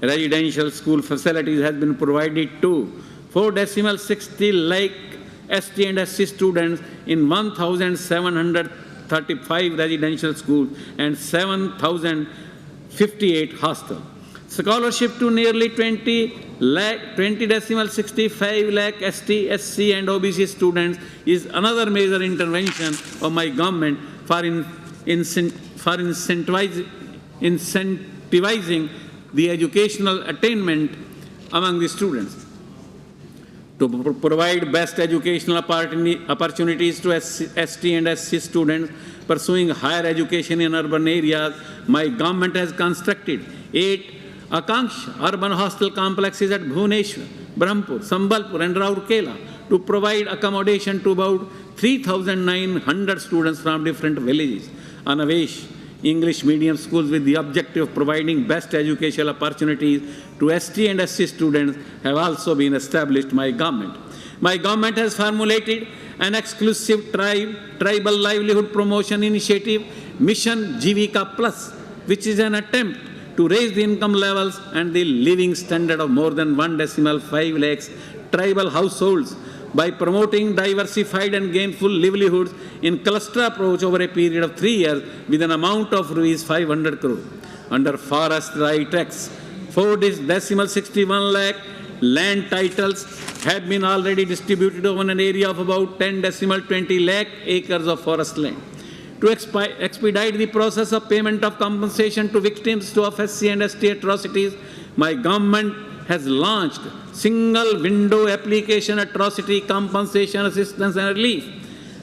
Residential school facilities has been provided to 4.60 lakh ST and SC students in 1,735 residential schools and 7,058 hostels. Scholarship to nearly 20.65 lakh ST, SC and OBC students is another major intervention of my government for incentivizing the educational attainment among the students. To provide best educational opportunities to ST and SC students, pursuing higher education in urban areas, my government has constructed 8 Akanksha urban hostel complexes at Bhubaneswar, Brahmpur, Sambalpur and Rourkela to provide accommodation to about 3,900 students from different villages. Anavesh English medium schools with the objective of providing best educational opportunities to ST and SC students have also been established by government. My government has formulated an exclusive tribal livelihood promotion initiative, Mission Jivika Plus, which is an attempt to raise the income levels and the living standard of more than 1.5 lakhs tribal households by promoting diversified and gainful livelihoods in cluster approach over a period of 3 years with an amount of Rs 500 crore. Under Forest Right Acts, 4.61 lakh land titles have been already distributed over an area of about 10.20 lakh acres of forest land. To expedite the process of payment of compensation to victims of SC and ST atrocities, my government has launched single window application atrocity compensation assistance and relief,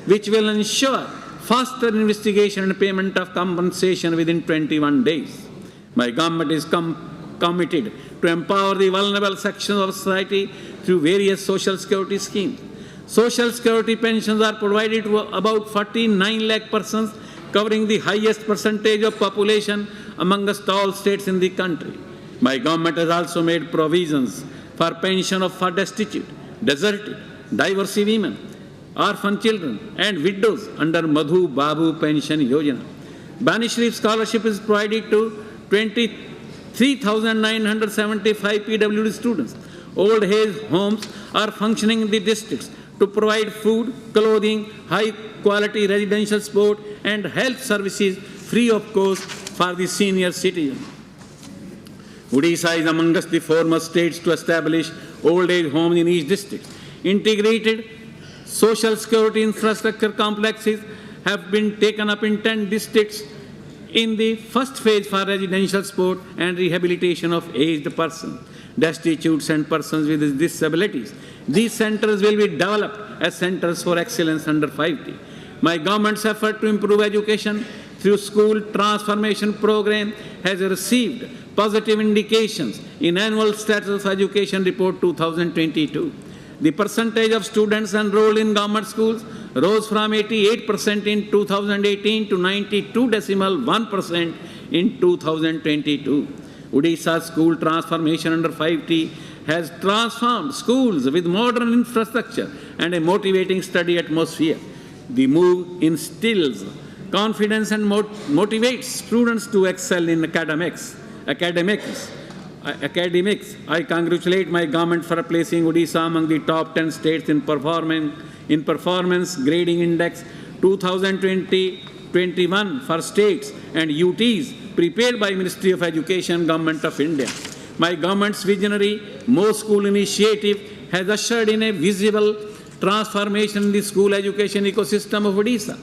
which will ensure faster investigation and payment of compensation within 21 days. My government is committed to empower the vulnerable sections of society through various social security schemes. Social security pensions are provided to about 49 lakh persons, covering the highest percentage of population amongst all states in the country. My government has also made provisions for pension for destitute, deserted, divorced women, orphan children and widows under Madhu Babu Pension Yojana. Bani Sharif scholarship is provided to 23,975 PWD students. Old age homes are functioning in the districts to provide food, clothing, high-quality residential support and health services free of cost for the senior citizens. Odisha is amongst the foremost states to establish old age homes in each district. Integrated social security infrastructure complexes have been taken up in 10 districts in the first phase for residential support and rehabilitation of aged persons, destitutes and persons with disabilities. These centers will be developed as centers for excellence under 5T. My government's effort to improve education through school transformation program has received positive indications in Annual Status of Education Report 2022. The percentage of students enrolled in government schools rose from 88% in 2018 to 92.1% in 2022. Odisha's school transformation under 5T has transformed schools with modern infrastructure and a motivating study atmosphere. The move instills confidence and motivates students to excel in academics. I congratulate my government for placing Odisha among the top 10 states in performance grading index 2020-21 for states and UTs prepared by Ministry of Education, Government of India. My government's visionary More School initiative has ushered in a visible transformation in the school education ecosystem of Odisha.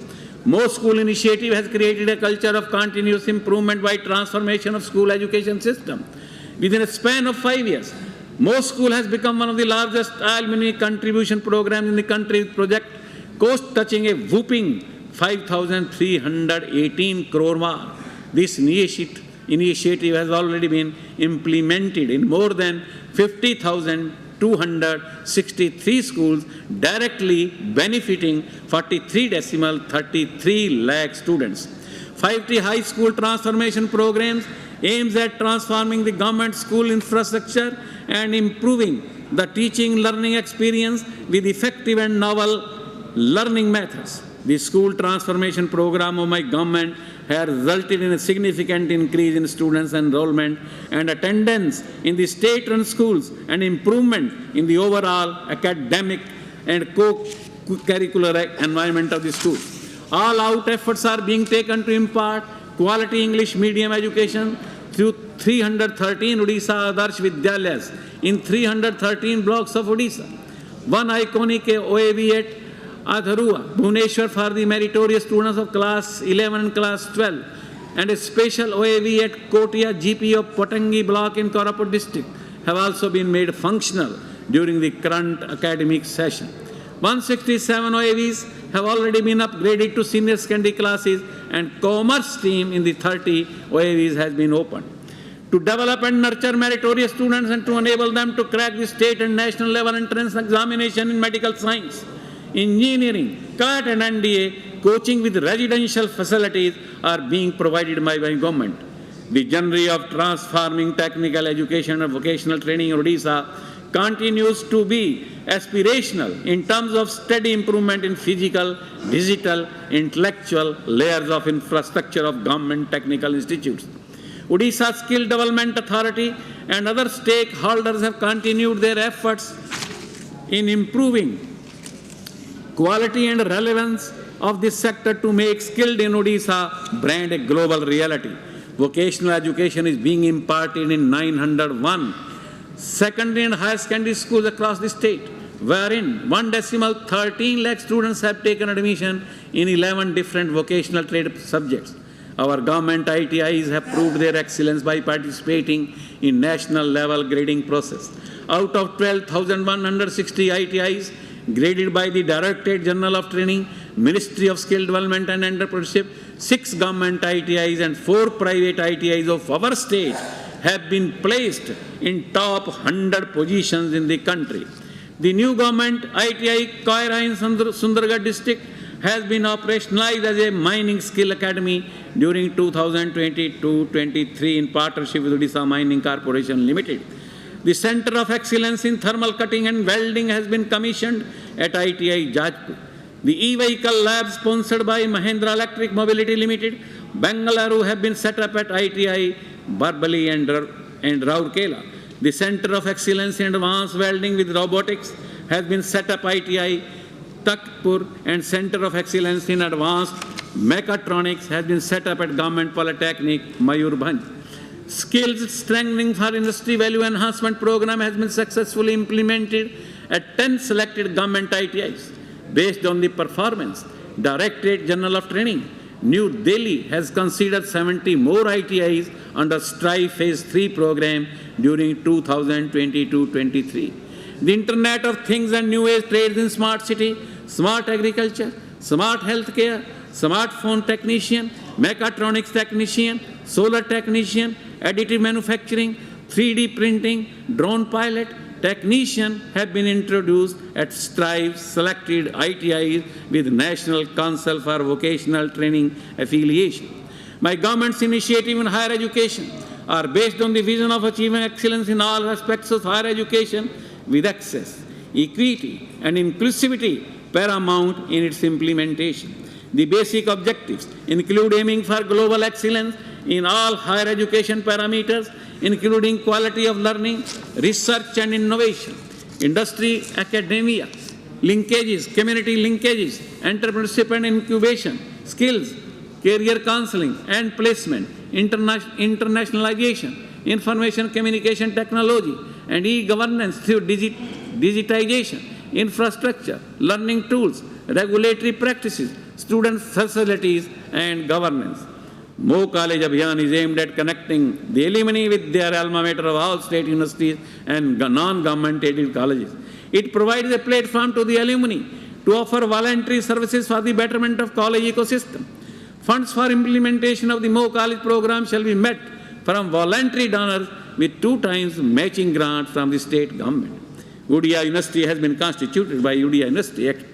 More School initiative has created a culture of continuous improvement by transformation of school education system. Within a span of 5 years, More School has become one of the largest alumni contribution programs in the country, with project cost touching a whooping 5,318 crore mark. This initiative has already been implemented in more than 50,263 schools, directly benefiting 43.33 lakh students. 5T High School Transformation Programs aims at transforming the government school infrastructure and improving the teaching learning experience with effective and novel learning methods. The school transformation program of my government has resulted in a significant increase in students' enrollment and attendance in the state-run schools and improvement in the overall academic and co-curricular environment of the schools. All-out efforts are being taken to impart quality English medium education through 313 Odisha Adarsh Vidyalayas in 313 blocks of Odisha. One iconic OAV at hathw, Bhubaneswar for the meritorious students of class 11 and class 12, and a special OAV at Kotia GP of Potangi block in Koraput district have also been made functional during the current academic session. 167 OAVs have already been upgraded to senior secondary classes, and commerce stream in the 30 OAVs has been opened. To develop and nurture meritorious students and to enable them to crack the state and national level entrance examination in medical science, engineering, CAT and NDA, coaching with residential facilities are being provided by government. The journey of transforming technical education and vocational training in Odisha continues to be aspirational in terms of steady improvement in physical, digital, intellectual layers of infrastructure of government technical institutes. Odisha Skill Development Authority and other stakeholders have continued their efforts in improving quality and relevance of this sector to make Skilled in Odisha brand a global reality. Vocational education is being imparted in 901 secondary and higher secondary schools across the state, wherein 1.13 lakh students have taken admission in 11 different vocational trade subjects. Our government ITIs have proved their excellence by participating in national level grading process. Out of 12,160 ITIs graded by the Directorate General of Training, Ministry of Skill Development and Entrepreneurship, 6 government ITIs and 4 private ITIs of our state have been placed in top 100 positions in the country. The new government ITI Koira in Sundargarh district has been operationalized as a mining skill academy during 2022-23 in partnership with Odisha Mining Corporation Limited. The Center of Excellence in Thermal Cutting and Welding has been commissioned at ITI Jajpur. The e-vehicle lab sponsored by Mahindra Electric Mobility Limited, Bengaluru, have been set up at ITI Barbali and Rourkela. The Center of Excellence in Advanced Welding with Robotics has been set up at ITI Takpur, and Center of Excellence in Advanced Mechatronics has been set up at Government Polytechnic, Mayurbhanj. Skills Strengthening for Industry Value Enhancement Program has been successfully implemented at 10 selected government ITIs. Based on the performance, Directorate General of Training, New Delhi has considered 70 more ITIs under Strive Phase 3 program during 2022-23. The Internet of Things and New Age trades in smart city, smart agriculture, smart healthcare, smartphone technician, mechatronics technician, solar technician, additive manufacturing, 3D printing, drone pilot, technician have been introduced at Strive selected ITIs with National Council for Vocational Training affiliation. My government's initiative in higher education are based on the vision of achieving excellence in all aspects of higher education with access, equity, and inclusivity paramount in its implementation. The basic objectives include aiming for global excellence in all higher education parameters, including quality of learning, research and innovation, industry, academia, linkages, community linkages, entrepreneurship and incubation, skills, career counseling and placement, internationalization, information communication technology, and e-governance through digitization, infrastructure, learning tools, regulatory practices, student facilities, and governance. Mo College Abhiyan is aimed at connecting the alumni with their alma mater of all state universities and non-government aided colleges. It provides a platform to the alumni to offer voluntary services for the betterment of college ecosystem. Funds for implementation of the Mo College program shall be met from voluntary donors with 2 times matching grant from the state government. Odisha University has been constituted by Odisha University Act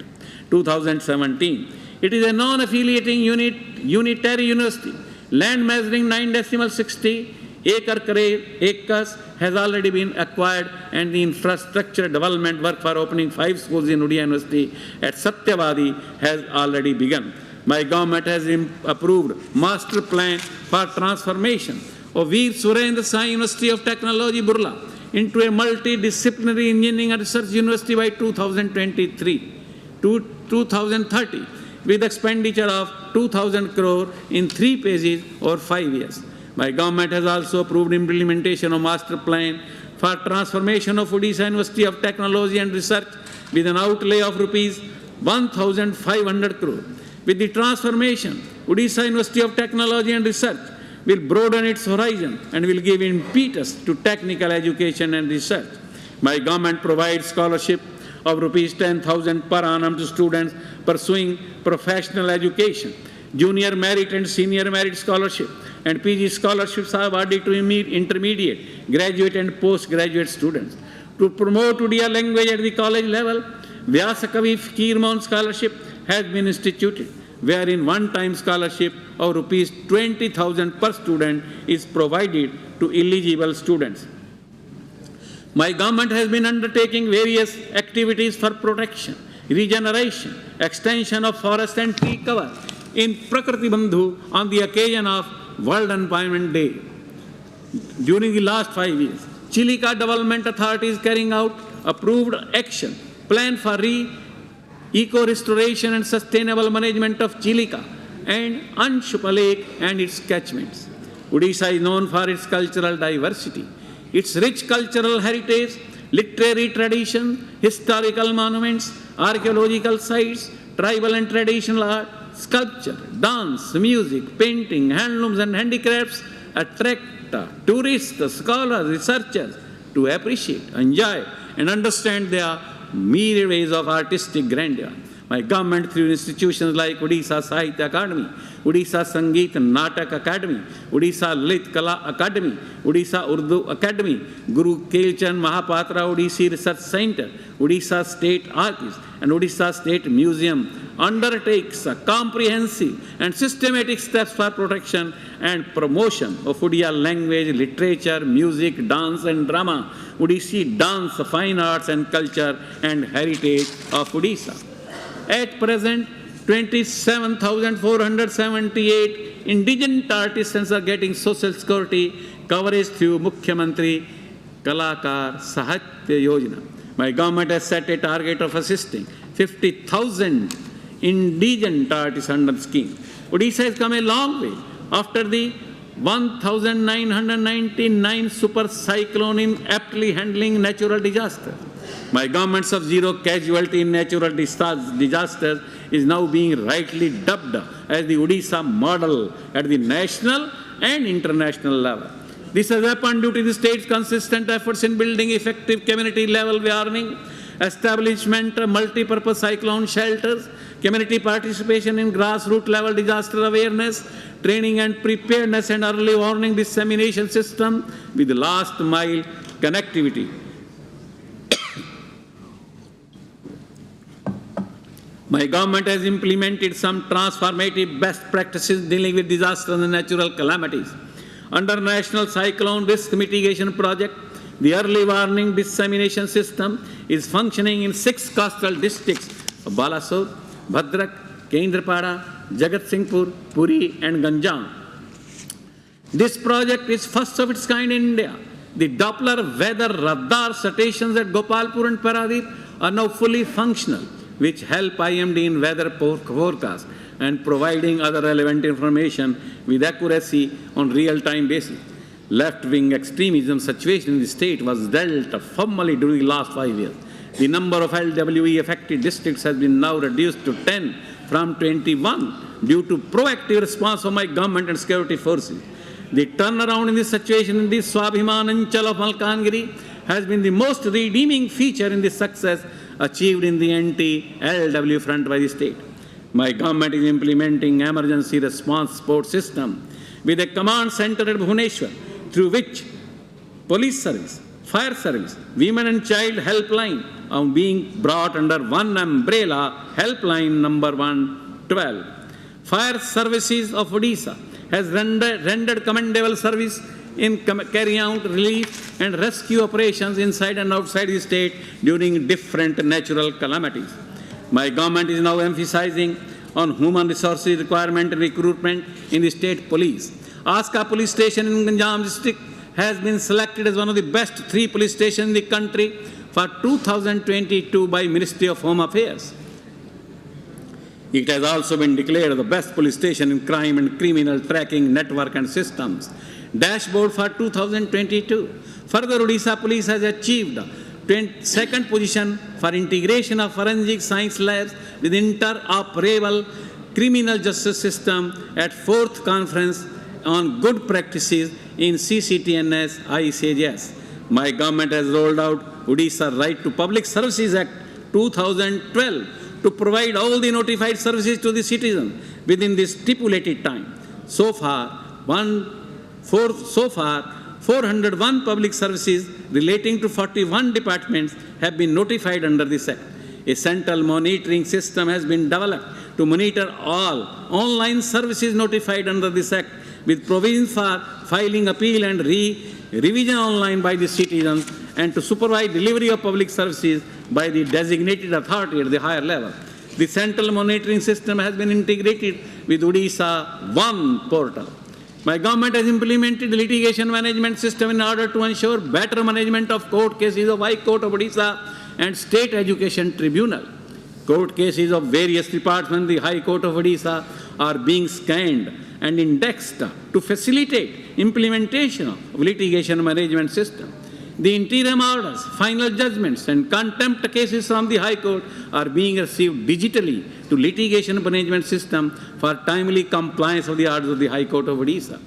2017. It is a non-affiliating unitary university. Land measuring 9.60 acres has already been acquired, and the infrastructure development work for opening 5 schools in Odisha University at Satyavadi has already begun. My government has approved master plan for transformation of Veer Surendra Sai University of Technology, Burla, into a multidisciplinary engineering and research university by 2023 to 2030, with expenditure of 2,000 crore in 3 phases or 5 years. My government has also approved implementation of master plan for transformation of Odisha University of Technology and Research with an outlay of rupees 1,500 crore. With the transformation, Odisha University of Technology and Research will broaden its horizon and will give impetus to technical education and research. My government provides scholarship of rupees 10,000 per annum to students pursuing professional education. Junior merit and senior merit scholarship and PG scholarships are awarded to intermediate, graduate and postgraduate students. To promote Odia language at the college level, Vyasakavi Fakirmon scholarship has been instituted, wherein one-time scholarship of rupees 20,000 per student is provided to eligible students. My government has been undertaking various activities for protection, regeneration, extension of forest and tree cover in Prakriti Bandhu on the occasion of World Environment Day. During the last 5 years, Chilika Development Authority is carrying out approved action plan for eco-restoration and sustainable management of Chilika and Anshupa Lake and its catchments. Odisha is known for its cultural diversity, its rich cultural heritage, literary tradition, historical monuments, archaeological sites, tribal and traditional art, sculpture, dance, music, painting, handlooms and handicrafts attract tourists, scholars, researchers to appreciate, enjoy and understand their myriad ways of artistic grandeur. My government, through institutions like Odisha Sahitya Academy, Odisha Sangeet Natak Academy, Odisha Lit Kala Academy, Odisha Urdu Academy, Guru Kelchand Mahapatra Odissi Research Center, Odisha State Archives, and Odisha State Museum undertakes a comprehensive and systematic steps for protection and promotion of Odia language, literature, music, dance and drama, Odissi dance, fine arts and culture and heritage of Odisha. At present, 27,478 indigent artisans are getting social security coverage through Mukhyamantri Kalakar Sahatya Yojana. My government has set a target of assisting 50,000 indigent artists under the scheme. Odisha has come a long way after the 1,999 super cyclone in aptly handling natural disasters. My government's of zero casualty in natural disasters is now being rightly dubbed as the Odisha model at the national and international level. This has happened due to the state's consistent efforts in building effective community-level warning, establishment of multi-purpose cyclone shelters, community participation in grassroots-level disaster awareness, training and preparedness and early warning dissemination system with last-mile connectivity. My government has implemented some transformative best practices dealing with disasters and natural calamities. Under National Cyclone Risk Mitigation Project, the early warning dissemination system is functioning in 6 coastal districts of Balasore, Bhadrak, Kendrapada, Jagatsinghpur, Puri and Ganjam. This project is first of its kind in India. The Doppler weather radar stations at Gopalpur and Paradip are now fully functional, which help IMD in weather forecast and providing other relevant information with accuracy on real-time basis. Left-wing extremism situation in the state was dealt firmly during the last 5 years. The number of LWE affected districts has been now reduced to 10 from 21 due to proactive response of my government and security forces. The turnaround in this situation in the Swabhiman Anchal of Malkangiri has been the most redeeming feature in the success achieved in the anti-LW front by the state. My government is implementing emergency response support system with a command center at Bhubaneswar, through which police service, fire service, women and child helpline are being brought under one umbrella, helpline number 112. Fire services of Odisha has rendered commendable service in carrying out relief and rescue operations inside and outside the state during different natural calamities. My government is now emphasizing on human resources requirement and recruitment in the state police. Aska police station in Ganjam district has been selected as one of the best 3 police stations in the country for 2022 by Ministry of Home Affairs. It has also been declared the best police station in crime and criminal tracking network and systems. Dashboard for 2022. Further, Odisha Police has achieved 22nd position for integration of forensic science labs with interoperable criminal justice system at 4th conference on good practices in CCTNS ICJS. My government has rolled out Odisha Right to Public Services Act 2012 to provide all the notified services to the citizens within the stipulated time. So far, 401 public services relating to 41 departments have been notified under this Act. A central monitoring system has been developed to monitor all online services notified under this Act, with provisions for filing appeal and revision online by the citizens, and to supervise delivery of public services by the designated authority at the higher level. The central monitoring system has been integrated with Odisha One portal. My government has implemented the litigation management system in order to ensure better management of court cases of High Court of Odisha and State Education Tribunal. Court cases of various departments of the High Court of Odisha are being scanned and indexed to facilitate implementation of litigation management system. The interim orders, final judgments, and contempt cases from the High Court are being received digitally to litigation management system for timely compliance of the orders of the High Court of Odisha.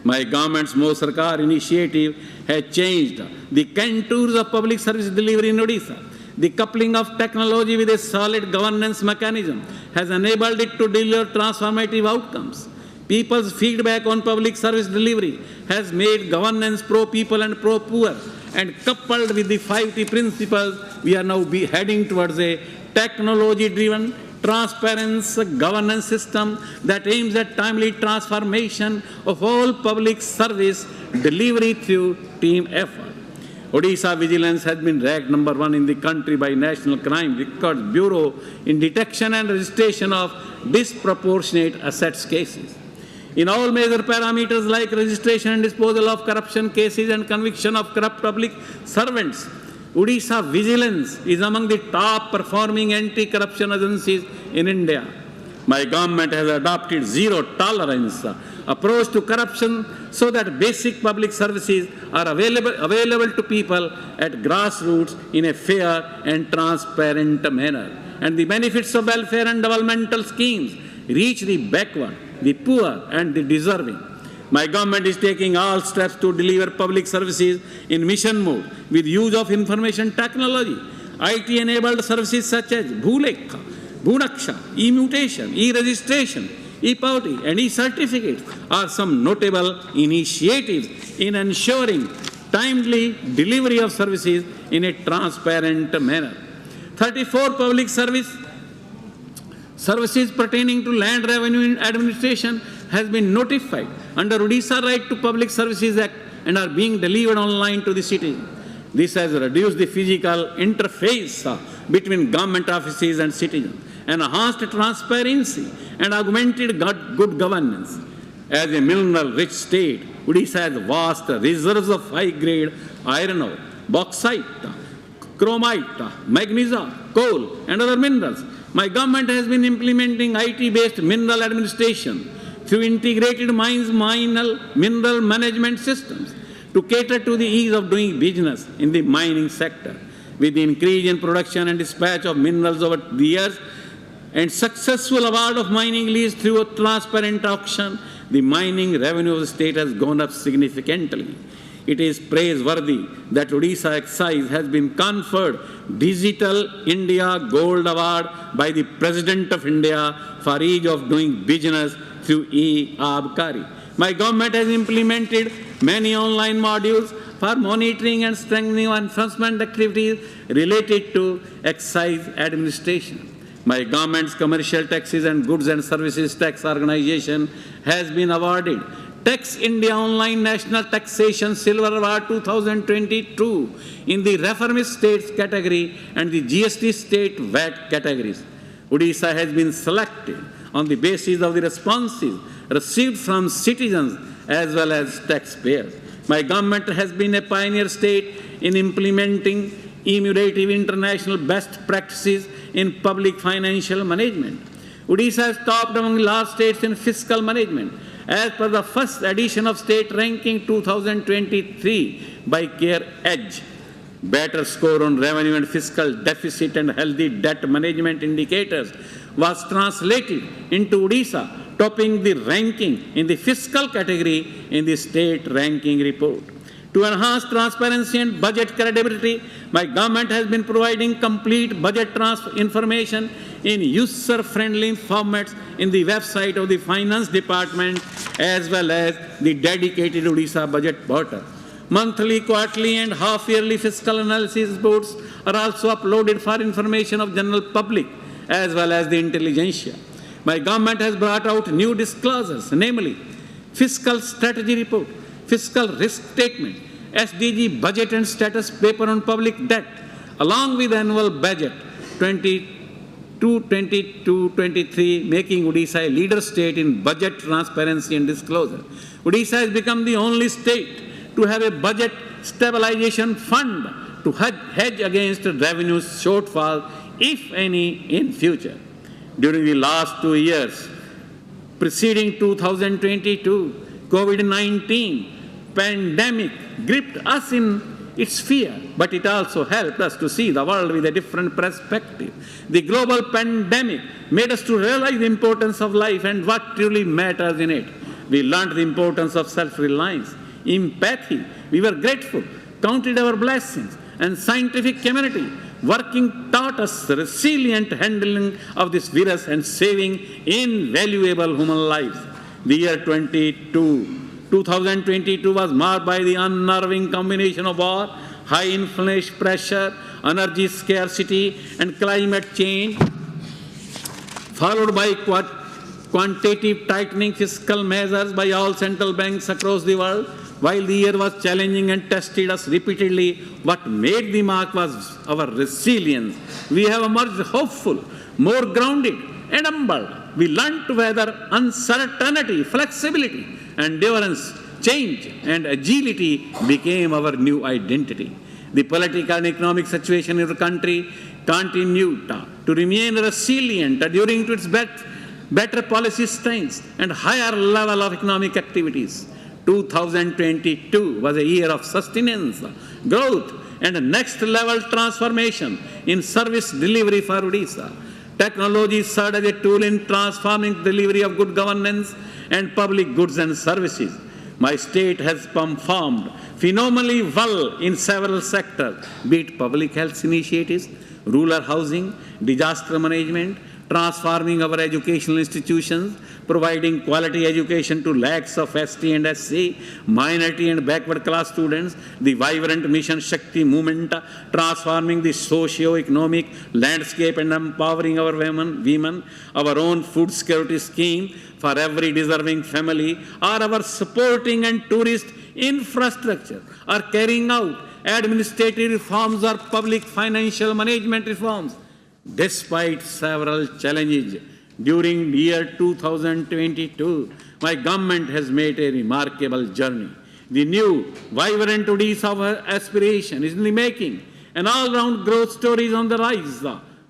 My government's Mo Sarkar initiative has changed the contours of public service delivery in Odisha. The coupling of technology with a solid governance mechanism has enabled it to deliver transformative outcomes. People's feedback on public service delivery has made governance pro-people and pro-poor, and coupled with the 5T principles, we are now heading towards a technology-driven, transparent governance system that aims at timely transformation of all public service delivery through team effort. Odisha Vigilance has been ranked #1 in the country by National Crime Records Bureau in detection and registration of disproportionate assets cases. In all major parameters like registration and disposal of corruption cases and conviction of corrupt public servants, Odisha Vigilance is among the top performing anti-corruption agencies in India. My government has adopted zero tolerance approach to corruption so that basic public services are available to people at grassroots in a fair and transparent manner, and the benefits of welfare and developmental schemes reach the backward, the poor, and the deserving. My government is taking all steps to deliver public services in mission mode with use of information technology. IT-enabled services such as Bhulekha, Bhunaksha, e-mutation, e-registration, e-pauty, and e-certificates are some notable initiatives in ensuring timely delivery of services in a transparent manner. 34 public services pertaining to land revenue administration has been notified under Odisha Right to Public Services Act and are being delivered online to the citizens. This has reduced the physical interface between government offices and citizens, enhanced transparency, and augmented good governance. As a mineral-rich state, Odisha has vast reserves of high-grade iron ore, bauxite, chromite, magnesia, coal, and other minerals. My government has been implementing IT-based mineral administration through integrated mineral management systems to cater to the ease of doing business in the mining sector. With the increase in production and dispatch of minerals over the years and successful award of mining lease through a transparent auction, the mining revenue of the state has gone up significantly. It is praiseworthy that Odisha Excise has been conferred Digital India Gold Award by the President of India for ease of doing business through e-Abkari. My government has implemented many online modules for monitoring and strengthening enforcement activities related to excise administration. My government's Commercial Taxes and Goods and Services Tax Organization has been awarded Tax India Online National Taxation Silver Award 2022 in the Reformist States category and the GST State VAT categories. Odisha has been selected on the basis of the responses received from citizens as well as taxpayers. My government has been a pioneer state in implementing emulative international best practices in public financial management. Odisha has topped among large states in fiscal management as per the first edition of State Ranking 2023 by Care Edge. Better score on revenue and fiscal deficit and healthy debt management indicators was translated into Odisha, topping the ranking in the fiscal category in the state ranking report. To enhance transparency and budget credibility, my government has been providing complete budget information in user-friendly formats in the website of the Finance Department as well as the dedicated Odisha budget portal. Monthly, quarterly and half-yearly fiscal analysis reports are also uploaded for information of general public as well as the intelligentsia. My government has brought out new disclosures, namely Fiscal Strategy Report, Fiscal Risk Statement, SDG Budget and Status Paper on Public Debt, along with Annual Budget 22-23, making Odisha a leader state in budget transparency and disclosure. Odisha has become the only state to have a budget stabilization fund to hedge against revenue shortfall, if any, in future. During the last 2 years, preceding 2022, COVID-19 pandemic gripped us in its fear, but it also helped us to see the world with a different perspective. The global pandemic made us to realize the importance of life and what truly matters in it. We learned the importance of self-reliance, empathy. We were grateful, counted our blessings, and scientific community working taught us resilient handling of this virus and saving invaluable human lives. The year 2022 was marked by the unnerving combination of war, high inflation pressure, energy scarcity, and climate change, followed by quantitative tightening fiscal measures by all central banks across the world. While the year was challenging and tested us repeatedly, what made the mark was our resilience. We have emerged hopeful, more grounded, and humbled. We learned to weather uncertainty, flexibility, endurance, change, and agility became our new identity. The political and economic situation in the country continued to remain resilient, adhering to its better policy strengths and higher level of economic activities. 2022 was a year of sustenance, growth, and next-level transformation in service delivery for Odisha. Technology served as a tool in transforming delivery of good governance and public goods and services. My state has performed phenomenally well in several sectors, be it public health initiatives, rural housing, disaster management, transforming our educational institutions, providing quality education to lakhs of ST and SC, minority and backward class students, the vibrant Mission Shakti movement, transforming the socio-economic landscape and empowering our women, our own food security scheme for every deserving family, or our supporting and tourist infrastructure, or carrying out administrative reforms or public financial management reforms. Despite several challenges during the year 2022, my government has made a remarkable journey. The new, vibrant Odisha of aspiration is in the making, and all-round growth story is on the rise.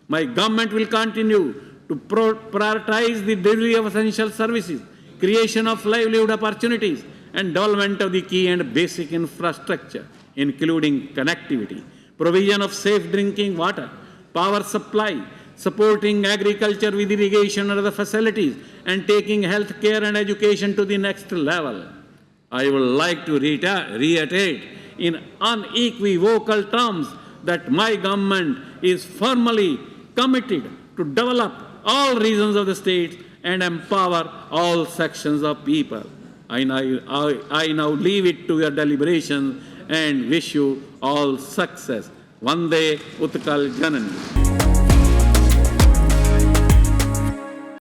My government will continue to prioritize the delivery of essential services, creation of livelihood opportunities, and development of the key and basic infrastructure, including connectivity, provision of safe drinking water, power supply, supporting agriculture with irrigation and other facilities, and taking health care and education to the next level. I would like to reiterate in unequivocal terms that my government is firmly committed to develop all regions of the state and empower all sections of people. I now leave it to your deliberations and wish you all success. Vande Utkal Janani.